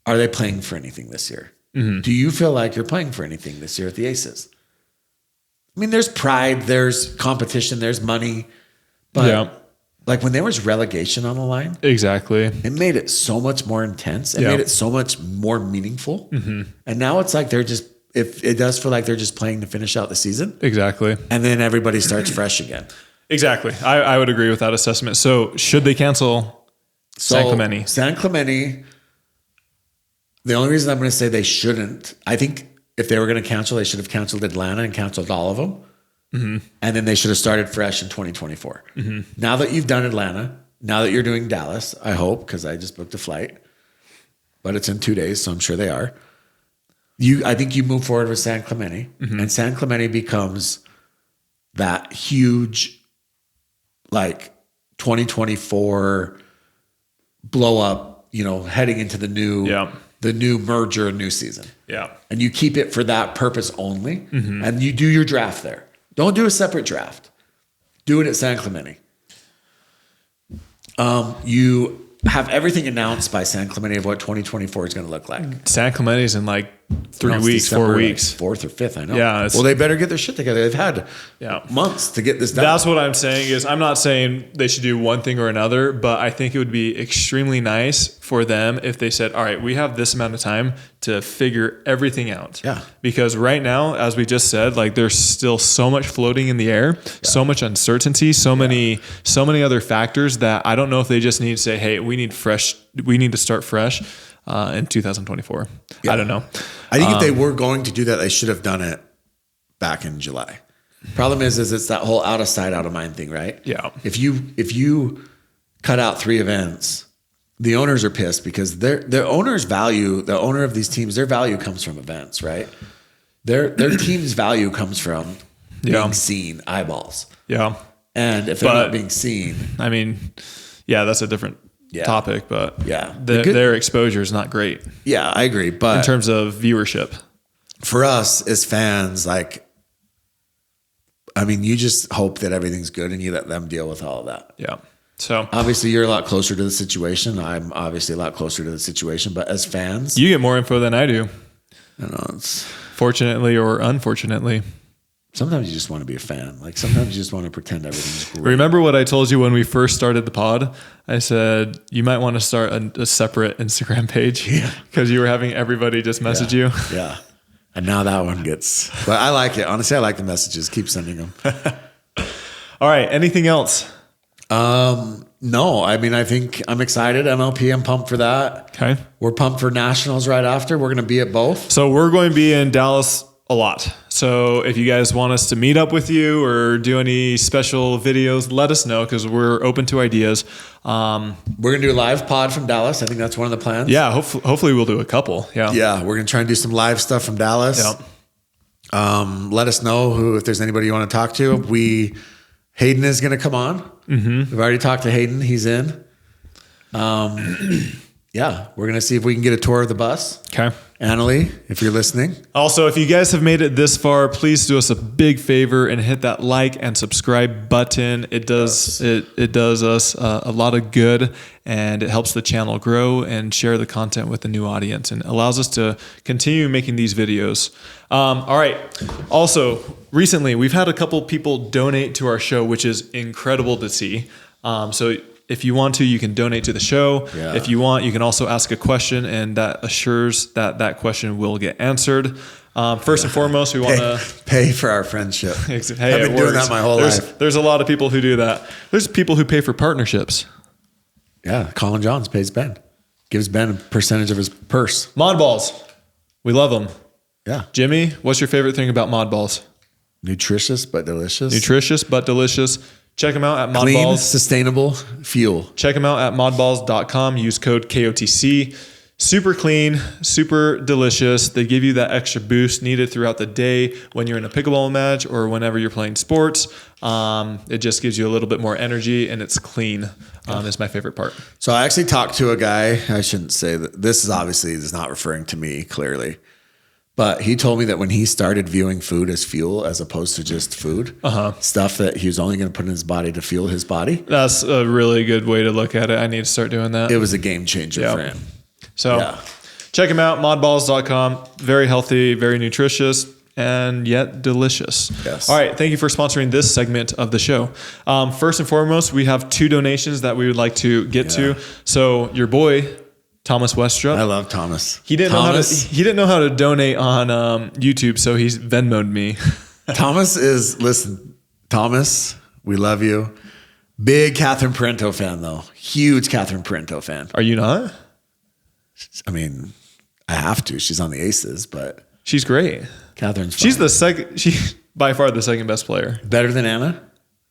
are they playing for anything this year? Do you feel like you're playing for anything this year at the Aces? I mean, there's pride, there's competition, there's money. But like when there was relegation on the line, exactly, it made it so much more intense. It made it so much more meaningful. And now it's like it does feel like they're just playing to finish out the season. Exactly. And then everybody starts fresh again. Exactly. I would agree with that assessment. So should they cancel San Clemente? San Clemente, the only reason I'm going to say they shouldn't, I think if they were going to cancel, they should have canceled Atlanta and canceled all of them. And then they should have started fresh in 2024. Now that you've done Atlanta, now that you're doing Dallas, I hope, because I just booked a flight, but it's in 2 days, so I'm sure they are. I think you move forward with San Clemente, and San Clemente becomes that huge, like 2024 blow up, heading into the new merger and new season. And you keep it for that purpose only. And you do your draft there. Don't do a separate draft. Do it at San Clemente. You have everything announced by San Clemente of what 2024 is going to look like. San Clemente's in like 3 weeks, December, 4 weeks. 4th or 5th, I know. Yeah. Well, they better get their shit together. They've had months to get this done. That's what I'm saying is I'm not saying they should do one thing or another, but I think it would be extremely nice for them if they said, all right, we have this amount of time to figure everything out. Because right now, as we just said, like there's still so much floating in the air, so much uncertainty, so many other factors that I don't know if they just need to say, hey, we need to start fresh in 2024. I don't know. I think if they were going to do that, they should have done it back in July. Problem is it's that whole out of sight, out of mind thing, right? Yeah. If you cut out 3 events, the owners are pissed because their owners value, the owner of these teams, their value comes from events, right? Their team's value comes from being seen, eyeballs. Yeah. And if they're not being seen, I mean, that's a different topic, but their exposure is not great. Yeah, I agree. But in terms of viewership, for us as fans, you just hope that everything's good and you let them deal with all of that. Yeah. So obviously you're a lot closer to the situation. I'm obviously a lot closer to the situation, but as fans, you get more info than I do. I know, fortunately or unfortunately. Sometimes you just want to be a fan. Like sometimes you just want to pretend everything's great. Remember what I told you when we first started the pod? I said, you might want to start a separate Instagram page because you were having everybody just message you. Yeah. And now that one gets, but I like it. Honestly, I like the messages. Keep sending them. All right. Anything else? No, I think I'm excited. MLP, I'm pumped for that. Okay. We're pumped for nationals right after. We're going to be at both. So we're going to be in Dallas a lot. So if you guys want us to meet up with you or do any special videos, let us know because we're open to ideas. We're going to do a live pod from Dallas. I think that's one of the plans. Yeah. Hopefully we'll do a couple. Yeah. Yeah. We're going to try and do some live stuff from Dallas. Yeah. Let us know if there's anybody you want to talk to. Hayden is going to come on. We've already talked to Hayden. He's in. yeah, we're going to see if we can get a tour of the bus. Okay. Annalie, if you're listening. Also, if you guys have made it this far, please do us a big favor and hit that like and subscribe button. It does it does us a lot of good, and it helps the channel grow and share the content with the new audience, and allows us to continue making these videos. All right. Also, recently we've had a couple people donate to our show, which is incredible to see. So if you want to, you can donate to the show. Yeah. If you want, you can also ask a question, and that assures that that question will get answered. First and foremost, we want to pay for our friendship. Hey, I've been doing that my whole life. There's a lot of people who do that. There's people who pay for partnerships. Yeah, Colin Johns pays Ben. Gives Ben a percentage of his purse. Mod balls. We love them. Yeah. Jimmy, what's your favorite thing about mod balls? Nutritious but delicious. Nutritious but delicious. Check them out at Mod Clean, Balls. sustainable fuel. Check them out at modballs.com. Use code KOTC. Super clean, super delicious. They give you that extra boost needed throughout the day when you're in a pickleball match or whenever you're playing sports. It just gives you a little bit more energy, and it's clean. Is my favorite part. So I actually talked to a guy. I shouldn't say that. This is not referring to me clearly. But he told me that when he started viewing food as fuel as opposed to just food, stuff that he was only going to put in his body to fuel his body. That's a really good way to look at it. I need to start doing that. It was a game changer for him. So check him out, modballs.com. Very healthy, very nutritious, and yet delicious. Yes. All right. Thank you for sponsoring this segment of the show. First and foremost, we have 2 donations that we would like to get to. So your boy, Thomas Westrup. I love Thomas. He didn't know how to donate on YouTube, so he's Venmo'd me. Thomas, we love you. Big Catherine Parento fan, though. Huge Catherine Parento fan. Are you not? I mean, I have to. She's on the Aces, but she's great. Catherine's fine. She's the second. She's by far the second best player. Better than Anna?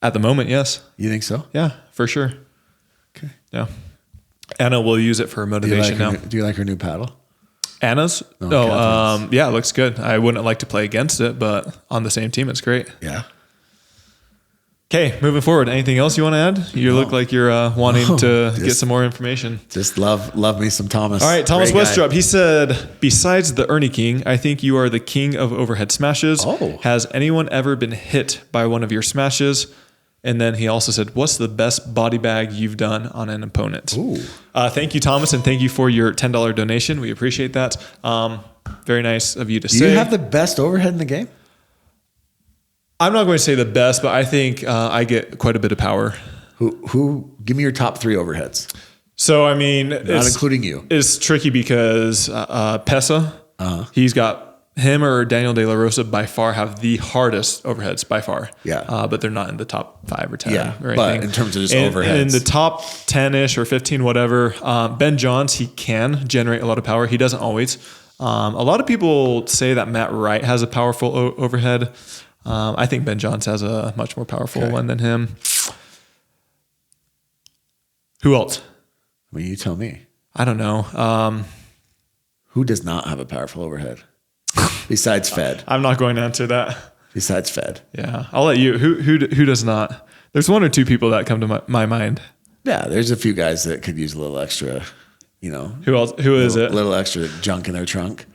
At the moment, yes. You think so? Yeah, for sure. Okay. Yeah. Anna will use it for motivation now. Do you like her new paddle? Anna's? No, yeah, it looks good. I wouldn't like to play against it, but on the same team, it's great. Yeah. Okay, moving forward. Anything else you want to add? You look like you're wanting to get some more information. Just love me some Thomas. All right, Thomas Westrup. He said, besides the Ernie King, I think you are the king of overhead smashes. Oh. Has anyone ever been hit by one of your smashes? And then he also said, what's the best body bag you've done on an opponent? Ooh. Thank you, Thomas, and thank you for your $10 donation. We appreciate that. Very nice of you to say. Do you have the best overhead in the game? I'm not going to say the best, but I think I get quite a bit of power. Who? Give me your top 3 overheads. So, I mean, not including you. It's tricky because Pesa, he's got him or Daniel De La Rosa by far have the hardest overheads by far. Yeah. But they're not in the top 5 or 10 or anything. But in terms of just overheads. In the top 10-ish or 15, whatever, Ben Johns, he can generate a lot of power. He doesn't always. A lot of people say that Matt Wright has a powerful overhead. I think Ben Johns has a much more powerful one than him. Who else? I mean, you tell me. I don't know. Who does not have a powerful overhead? Besides Fed. I'm not going to answer that. Besides Fed. Yeah. I'll let you. Who does not? There's 1 or 2 people that come to my mind. Yeah, there's a few guys that could use a little extra, Who else? Who is it? A little extra junk in their trunk.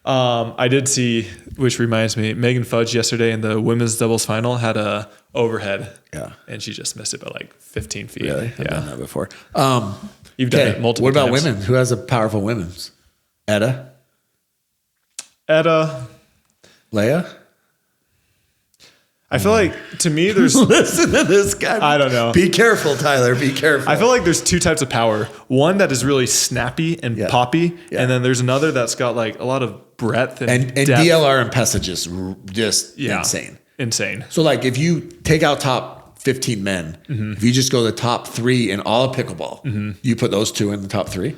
I did see, which reminds me, Megan Fudge yesterday in the women's doubles final had a overhead. Yeah. And she just missed it by like 15 feet. Really? I've done that before. You've done it multiple times. What about times. women? Who has a powerful women's? Etta? Lea? I feel like, to me, there's... Listen to this guy. I don't know. Be careful, Tyler. Be careful. I feel like there's 2 types of power. One that is really snappy and poppy. Yeah. And then there's another that's got like a lot of breadth and depth. DLR and Pesa just insane. Insane. So like if you take out top 15 men, if you just go the top 3 in all of pickleball, you put those 2 in the top 3?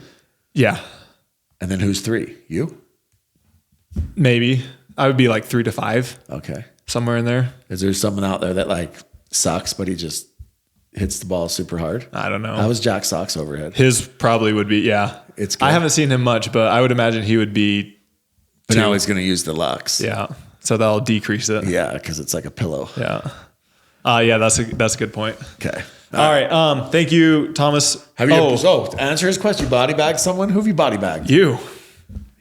Yeah. And then who's 3? You? Maybe. I would be like 3 to 5. Okay. Somewhere in there. Is there someone out there that like sucks, but he just hits the ball super hard? I don't know. How was Jack Sock's overhead? His probably would be, yeah. It's good. I haven't seen him much, but I would imagine he would be. But now he's going to use the Lux. Yeah. So that'll decrease it. Yeah, because it's like a pillow. Yeah. Yeah, that's a good point. Okay. All right. Thank you, Thomas. Have you? To answer his question, you body bagged someone? Who have you body bagged? You.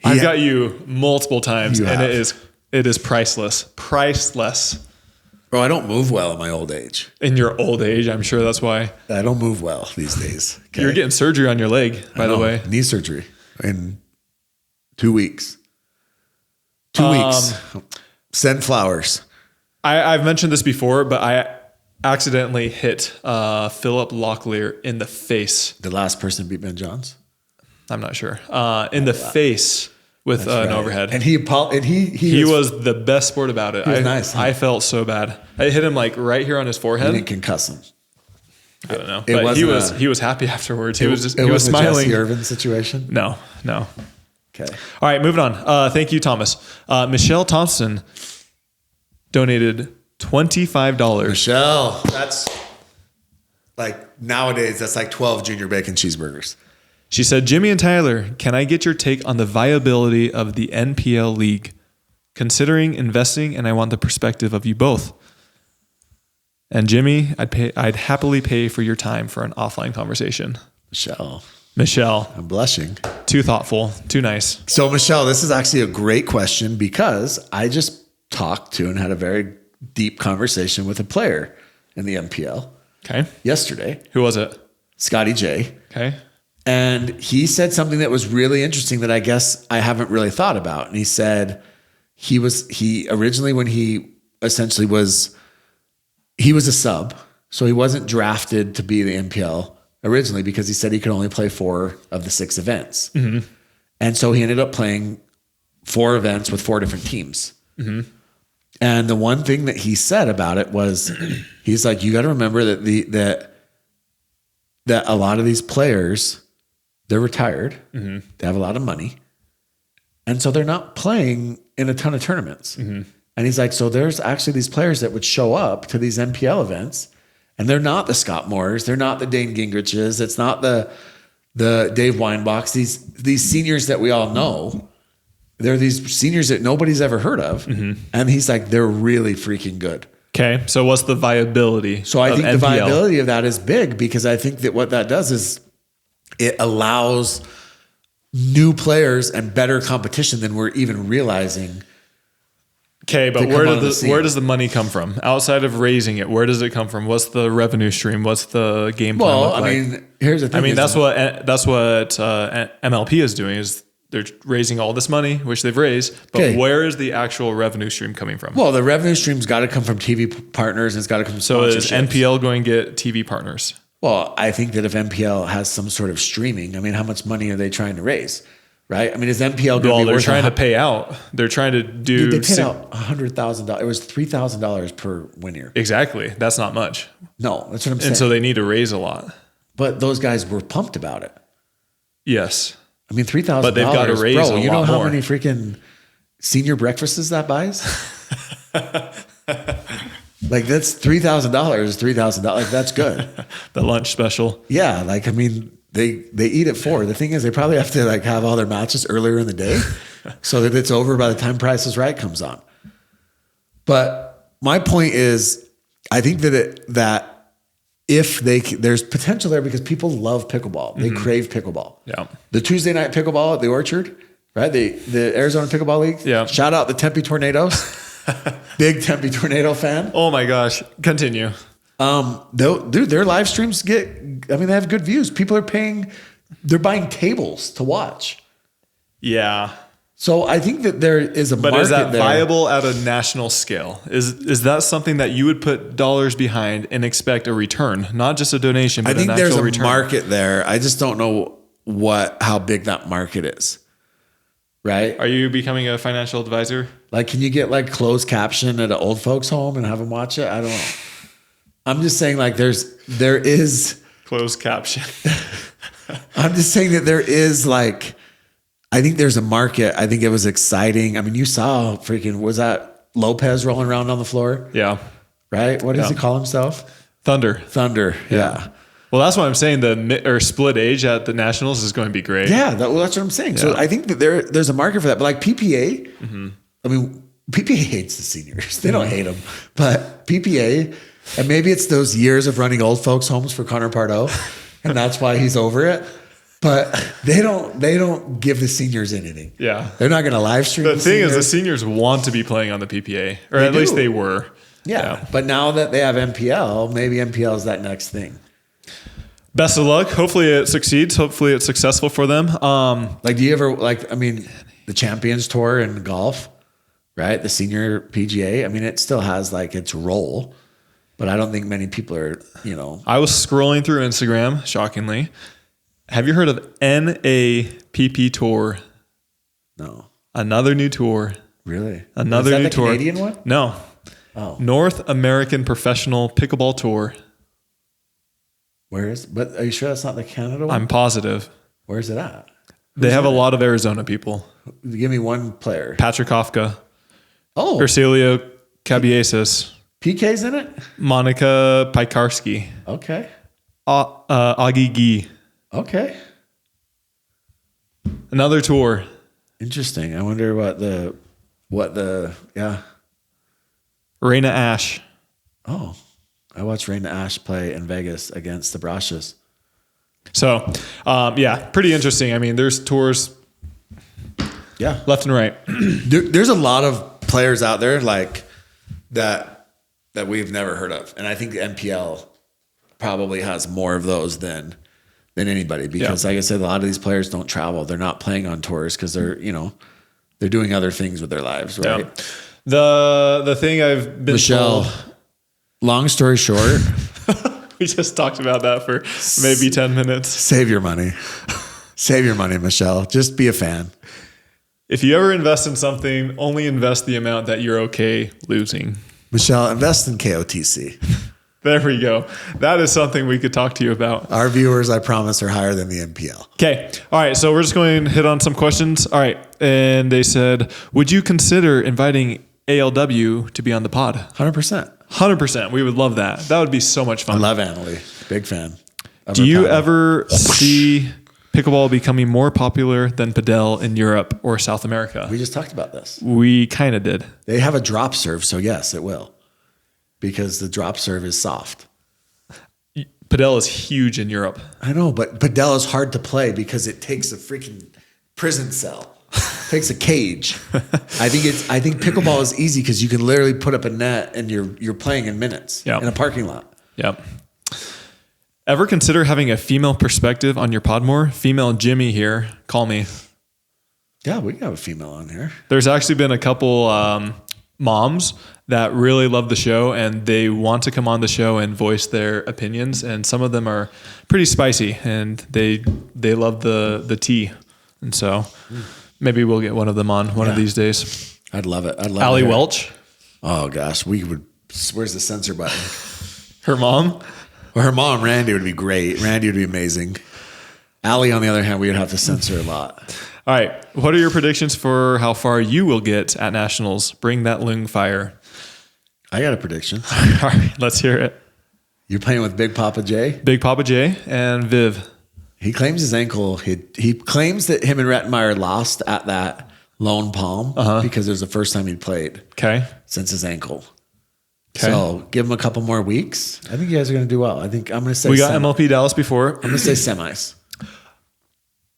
I've got you multiple times, You and have. it is priceless. Priceless. Bro, I don't move well in my old age. In your old age, I'm sure that's why. I don't move well these days. Okay? You're getting surgery on your leg, by the way. Knee surgery in 2 weeks. 2 weeks. Send flowers. I've mentioned this before, but I accidentally hit Philip Locklear in the face. The last person beat Ben Johns? I'm not sure. In the face with an overhead. And he was the best sport about it. He was nice. Huh? I felt so bad. I hit him like right here on his forehead. You didn't concuss him. I don't know. But he was happy afterwards. He was smiling. A Jesse Irvin situation? No. Okay. All right, moving on. Thank you, Thomas. Michelle Thompson donated $25. Michelle, that's like nowadays, that's like 12 junior bacon cheeseburgers. She said, Jimmy and Tyler, can I get your take on the viability of the NPL league? Considering investing, and I want the perspective of you both. And Jimmy, I'd happily pay for your time for an offline conversation. Michelle. I'm blushing. Too thoughtful, too nice. So Michelle, this is actually a great question because I just talked to and had a very deep conversation with a player in the NPL. Okay. Yesterday. Who was it? Scotty J. Okay. And he said something that was really interesting that I guess I haven't really thought about. And he said he originally, when he essentially was a sub. So he wasn't drafted to be the NPL originally because he said he could only play 4 of the 6 events. Mm-hmm. And so he ended up playing 4 events with 4 different teams. Mm-hmm. And the one thing that he said about it was, he's like, you got to remember that a lot of these players, they're retired. Mm-hmm. They have a lot of money. And so they're not playing in a ton of tournaments. Mm-hmm. And he's like, so there's actually these players that would show up to these NPL events, and they're not the Scott Moores, they're not the Dane Gingriches, it's not the Dave Weinbachs, these seniors that we all know. They're these seniors that nobody's ever heard of. Mm-hmm. And he's like, they're really freaking good. Okay. So what's the viability? So I think NPL? The viability of that is big because I think that what that does is it allows new players and better competition than we're even realizing. Okay, but where does the money come from? Outside of raising it, where does it come from? What's the revenue stream? What's the game plan look like? I mean, here's the thing. I mean, that's what MLP is doing is they're raising all this money, which they've raised, but where is the actual revenue stream coming from? Well, the revenue stream's got to come from TV partners, and it's got to come from So is NPL going to get TV partners? Well, I think that if NPL has some sort of streaming, I mean, how much money are they trying to raise? Right? I mean, is NPL going to be they're trying to pay out. They're trying to do... They paid out $100,000. It was $3,000 per win year. Exactly. That's not much. No, that's what I'm saying. And so they need to raise a lot. But those guys were pumped about it. Yes. I mean, $3,000. But they've got to raise a lot more. You know how many freaking senior breakfasts that buys? Like, that's $3,000. $3,000. That's good. The lunch special. Yeah. Like, I mean... They eat at 4. The thing is, they probably have to like have all their matches earlier in the day so that it's over by the time Price is Right comes on. But my point is, I think that there's potential there because people love pickleball. They crave pickleball. Yeah. The Tuesday night pickleball at the Orchard, right? The Arizona Pickleball League. Yeah. Shout out the Tempe Tornadoes. Big Tempe Tornado fan. Oh my gosh. Continue. Their live streams they have good views. People are they're buying tables to watch. Yeah. So I think that there is a market there. But is that viable at a national scale? Is that something that you would put dollars behind and expect a return, not just a donation, but an actual return? I think there's a market there. I just don't know how big that market is. Right? Are you becoming a financial advisor? Like, can you get like closed caption at an old folks home and have them watch it? I don't know. I'm just saying, like, there is closed caption. I'm just saying that there is like, I think there's a market. I think it was exciting. I mean, you saw was that Lopez rolling around on the floor? Yeah. Right? What does he call himself? Thunder. Yeah. Well, that's what I'm saying. The split age at the Nationals is going to be great. Yeah. That's what I'm saying. Yeah. So I think that there's a market for that. But like PPA, I mean, PPA hates the seniors. They don't hate them. But PPA, And maybe it's those years of running old folks homes for Connor Pardo, and that's why he's over it. But they don't give the seniors anything. Yeah. They're not going to live stream. The thing is, the seniors want to be playing on the PPA, or at least they were. Yeah. But now that they have MPL, maybe MPL is that next thing. Best of luck. Hopefully it succeeds. Hopefully it's successful for them. Like, do you ever, like, I mean, the Champions Tour in golf, right? The senior PGA, I mean, it still has like its role, but I don't think many people are, you know. I was scrolling through Instagram, shockingly. Have you heard of NAPP Tour? No. Another new tour. Really? Another new tour. Canadian one? No. Oh. North American Professional Pickleball Tour. But are you sure that's not the Canada one? I'm positive. Where is it at? They have a lot of Arizona people. Give me one player. Patrick Kafka. Oh. Ursilio Cabiesis. PK's in it? Monica Piekarski. Okay. Augie Gee. Okay. Another tour. Interesting. I wonder what the yeah. Raina Ash. Oh. I watched Raina Ash play in Vegas against the Brashes. So, yeah, pretty interesting. I mean, there's tours left and right. There's a lot of players out there like that we've never heard of. And I think the MPL probably has more of those than anybody because like I said, a lot of these players don't travel. They're not playing on tours because they're doing other things with their lives, right? Yeah. The thing I've been Michelle, told, long story short, we just talked about that for maybe 10 minutes. Save your money. Save your money, Michelle. Just be a fan. If you ever invest in something, only invest the amount that you're okay losing. Michelle, invest in KOTC. There we go. That is something we could talk to you about. Our viewers, I promise, are higher than the MPL. Okay. All right. So we're just going to hit on some questions. All right. And they said, would you consider inviting ALW to be on the pod? 100%. 100%. We would love that. That would be so much fun. I love Annalie. Big fan. Do you ever see pickleball becoming more popular than padel in Europe or South America? We just talked about this. We kind of did. They have a drop serve, so yes, it will. Because the drop serve is soft. Padel is huge in Europe. I know, but padel is hard to play because it takes a freaking prison cell. It takes a cage. I think pickleball is easy because you can literally put up a net and you're playing in minutes in a parking lot. Yep. Ever consider having a female perspective on your pod more? Female Jimmy here. Call me. Yeah, we can have a female on here. There's actually been a couple moms that really love the show and they want to come on the show and voice their opinions. And some of them are pretty spicy and they love the tea. And so maybe we'll get one of them on one of these days. I'd love it. I'd love Allie Welch. Oh gosh, we would. Where's the censor button? Her mom? Well, her mom, Randy, would be great. Randy would be amazing. Allie, on the other hand, we would have to censor a lot. All right. What are your predictions for how far you will get at Nationals? Bring that Lung fire. I got a prediction. All right. Let's hear it. You're playing with Big Papa J? Big Papa J and Viv. He claims his ankle. He claims that him and Rettenmeyer lost at that Lone Palm because it was the first time he'd played since his ankle. Okay. So give him a couple more weeks. I think you guys are going to do well. I think I'm going to say we got MLP Dallas before. I'm going to say semis.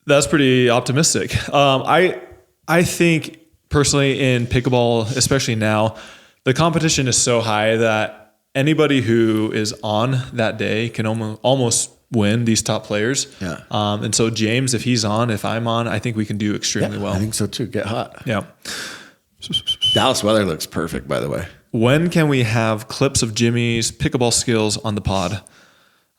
That's pretty optimistic. I think personally in pickleball, especially now, the competition is so high that anybody who is on that day can almost win these top players. Yeah. And so James, if he's on, if I'm on, I think we can do extremely well. I think so too. Get hot. Yeah. Dallas weather looks perfect, by the way. When can we have clips of Jimmy's pickleball skills on the pod?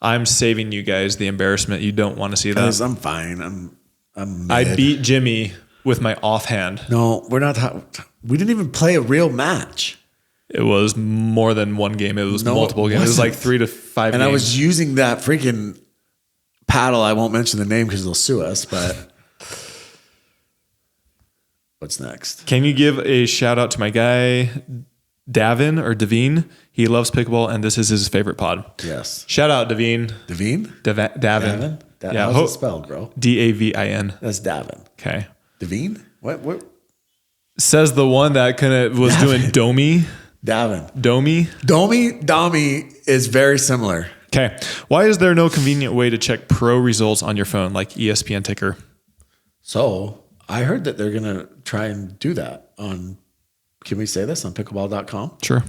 I'm saving you guys the embarrassment. You don't want to see that. Guys, I'm fine. I'm mid. I beat Jimmy with my offhand. No, we're not. We didn't even play a real match. It was more than one game. It was multiple games. It was like 3 to 5 games. And I was using that freaking paddle. I won't mention the name because they'll sue us, but what's next? Can you give a shout out to my guy, Davin or Davin? He loves pickleball and this is his favorite pod. Yes. Shout out Davin. Davin? Davin. Yeah. How's it spelled, bro? Davin. That's Davin. Okay. Davin? What? Says the one that was doing Domi. Domi is very similar. Okay. Why is there no convenient way to check pro results on your phone like ESPN Ticker? So I heard that they're going to try and do that on, can we say this, on pickleball.com? Sure.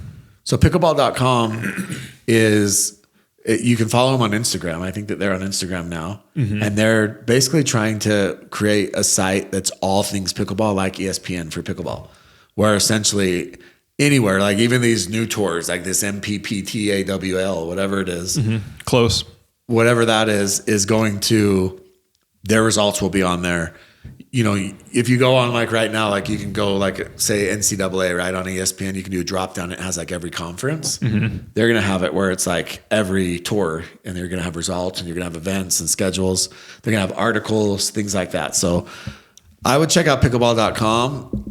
So pickleball.com is, you can follow them on Instagram. I think that they're on Instagram now. Mm-hmm. And they're basically trying to create a site that's all things pickleball, like ESPN for pickleball, where essentially anywhere, like even these new tours, like this MPPTAWL, whatever it is. Mm-hmm. Close. Whatever that is going to, their results will be on there. You know, if you go on like right now, like you can go like say NCAA, right, on ESPN, you can do a drop down. It has like every conference. Mm-hmm. They're going to have it where it's like every tour, and they're going to have results, and you're going to have events and schedules. They're going to have articles, things like that. So I would check out pickleball.com,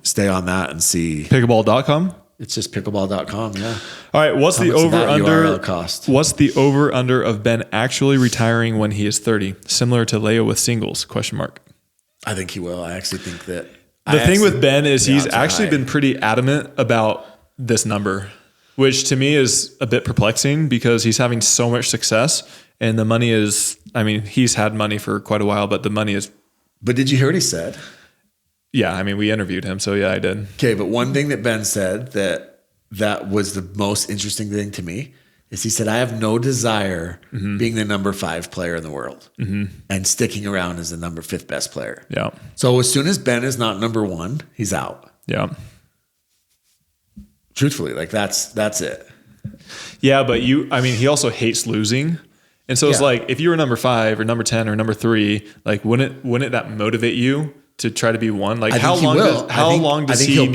stay on that and see. Pickleball.com? It's just pickleball.com, yeah. All right, what's the over-under cost? What's the over-under of Ben actually retiring when he is 30? Similar to Lea with singles, ? I think he will. I actually think that. The thing with Ben is he's actually been pretty adamant about this number, which to me is a bit perplexing because he's having so much success and the money is, I mean, he's had money for quite a while, but the money is. But did you hear what he said? Yeah, I mean, we interviewed him, so yeah, I did. Okay, but one thing that Ben said that was the most interesting thing to me is he said, I have no desire being the number 5 player in the world and sticking around as the number 5th best player. Yeah. So as soon as Ben is not number 1, he's out. Yeah. Truthfully, like that's it. Yeah, but he also hates losing. And so it's like, if you were number 5 or number 10 or number 3, like wouldn't that motivate you to try to be 1? Like how long does he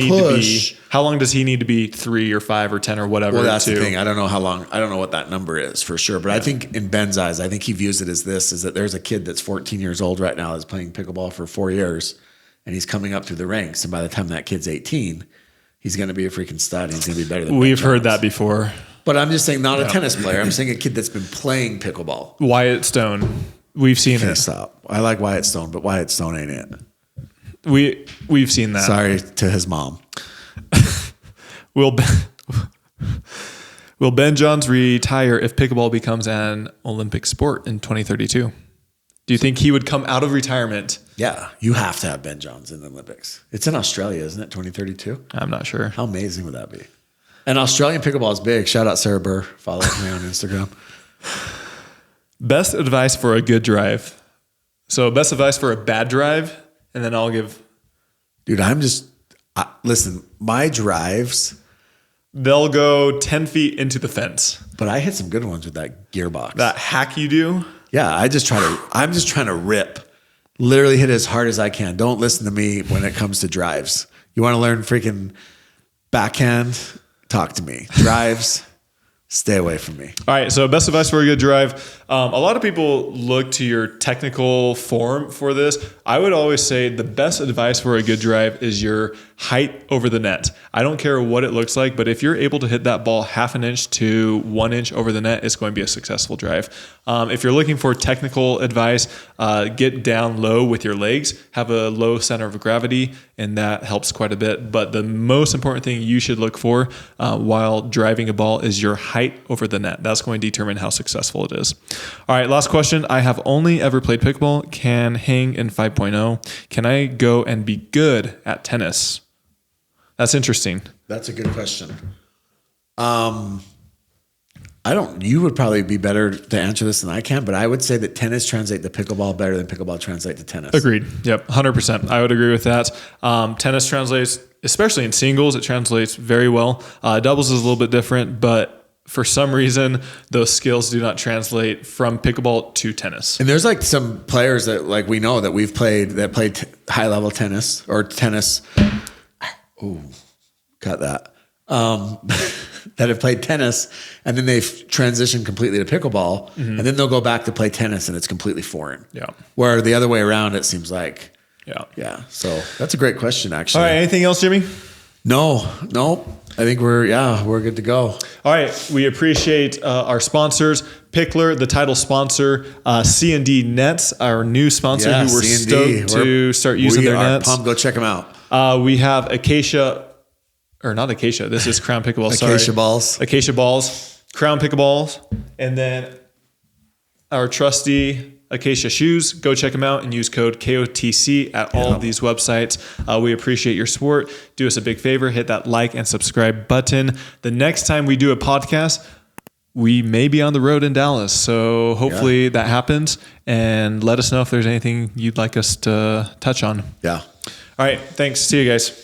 need to be 3 or 5 or 10 or whatever? Well, that's the thing. I don't know how long. I don't know what that number is for sure. But I think in Ben's eyes, I think he views it as this: is that there's a kid that's 14 years old right now that's playing pickleball for 4 years, and he's coming up through the ranks. And by the time that kid's 18, he's going to be a freaking stud. He's going to be better than. We've heard that before. But I'm just saying, not a tennis player. I'm saying a kid that's been playing pickleball. Wyatt Stone. We've seen it. Stop. I like Wyatt Stone, but Wyatt Stone ain't it. We've seen that. Sorry to his mom. Will Ben Johns retire if pickleball becomes an Olympic sport in 2032? Do you think he would come out of retirement? Yeah, you have to have Ben Johns in the Olympics. It's in Australia, isn't it? 2032? I'm not sure. How amazing would that be? And Australian pickleball is big. Shout out Sarah Burr. Follow me on Instagram. Best advice for a good drive. So best advice for a bad drive. And then I'll give. Dude, listen, my drives. They'll go 10 feet into the fence. But I hit some good ones with that gearbox. That hack you do? Yeah, I'm just trying to rip. Literally hit as hard as I can. Don't listen to me when it comes to drives. You want to learn freaking backhand? Talk to me. Drives. Stay away from me. All right. So best advice for a good drive. A lot of people look to your technical form for this. I would always say the best advice for a good drive is your height over the net. I don't care what it looks like, but if you're able to hit that ball 1/2 inch to 1 inch over the net, it's going to be a successful drive. If you're looking for technical advice, get down low with your legs, have a low center of gravity, and that helps quite a bit. But the most important thing you should look for while driving a ball is your height over the net. That's going to determine how successful it is. All right, last question. I have only ever played pickleball, can hang in 5.0. Can I go and be good at tennis? That's interesting. That's a good question. You would probably be better to answer this than I can, but I would say that tennis translates to pickleball better than pickleball translates to tennis. Agreed. Yep. 100%. I would agree with that. Tennis translates, especially in singles, it translates very well. Doubles is a little bit different, but for some reason, those skills do not translate from pickleball to tennis. And there's like some players that like we know that we've played that played high level tennis or tennis. Ooh, got that. That have played tennis and then they've transitioned completely to pickleball and then they'll go back to play tennis and it's completely foreign. Yeah. Where the other way around, it seems like. Yeah. Yeah. So that's a great question, actually. All right. Anything else, Jimmy? No. I think we're good to go. All right. We appreciate our sponsors. Pickler, the title sponsor, C&D Nets, our new sponsor who we're stoked to start using their nets. Pumped. Go check them out. We have Acacia or not Acacia. This is Crown Pickleball. Acacia balls. Acacia balls, Crown Pickleballs, and then our trusty Acacia shoes. Go check them out and use code KOTC at all of these websites. We appreciate your support. Do us a big favor, hit that like and subscribe button. The next time we do a podcast, we may be on the road in Dallas. So hopefully that happens, and let us know if there's anything you'd like us to touch on. Yeah. All right. Thanks. See you guys.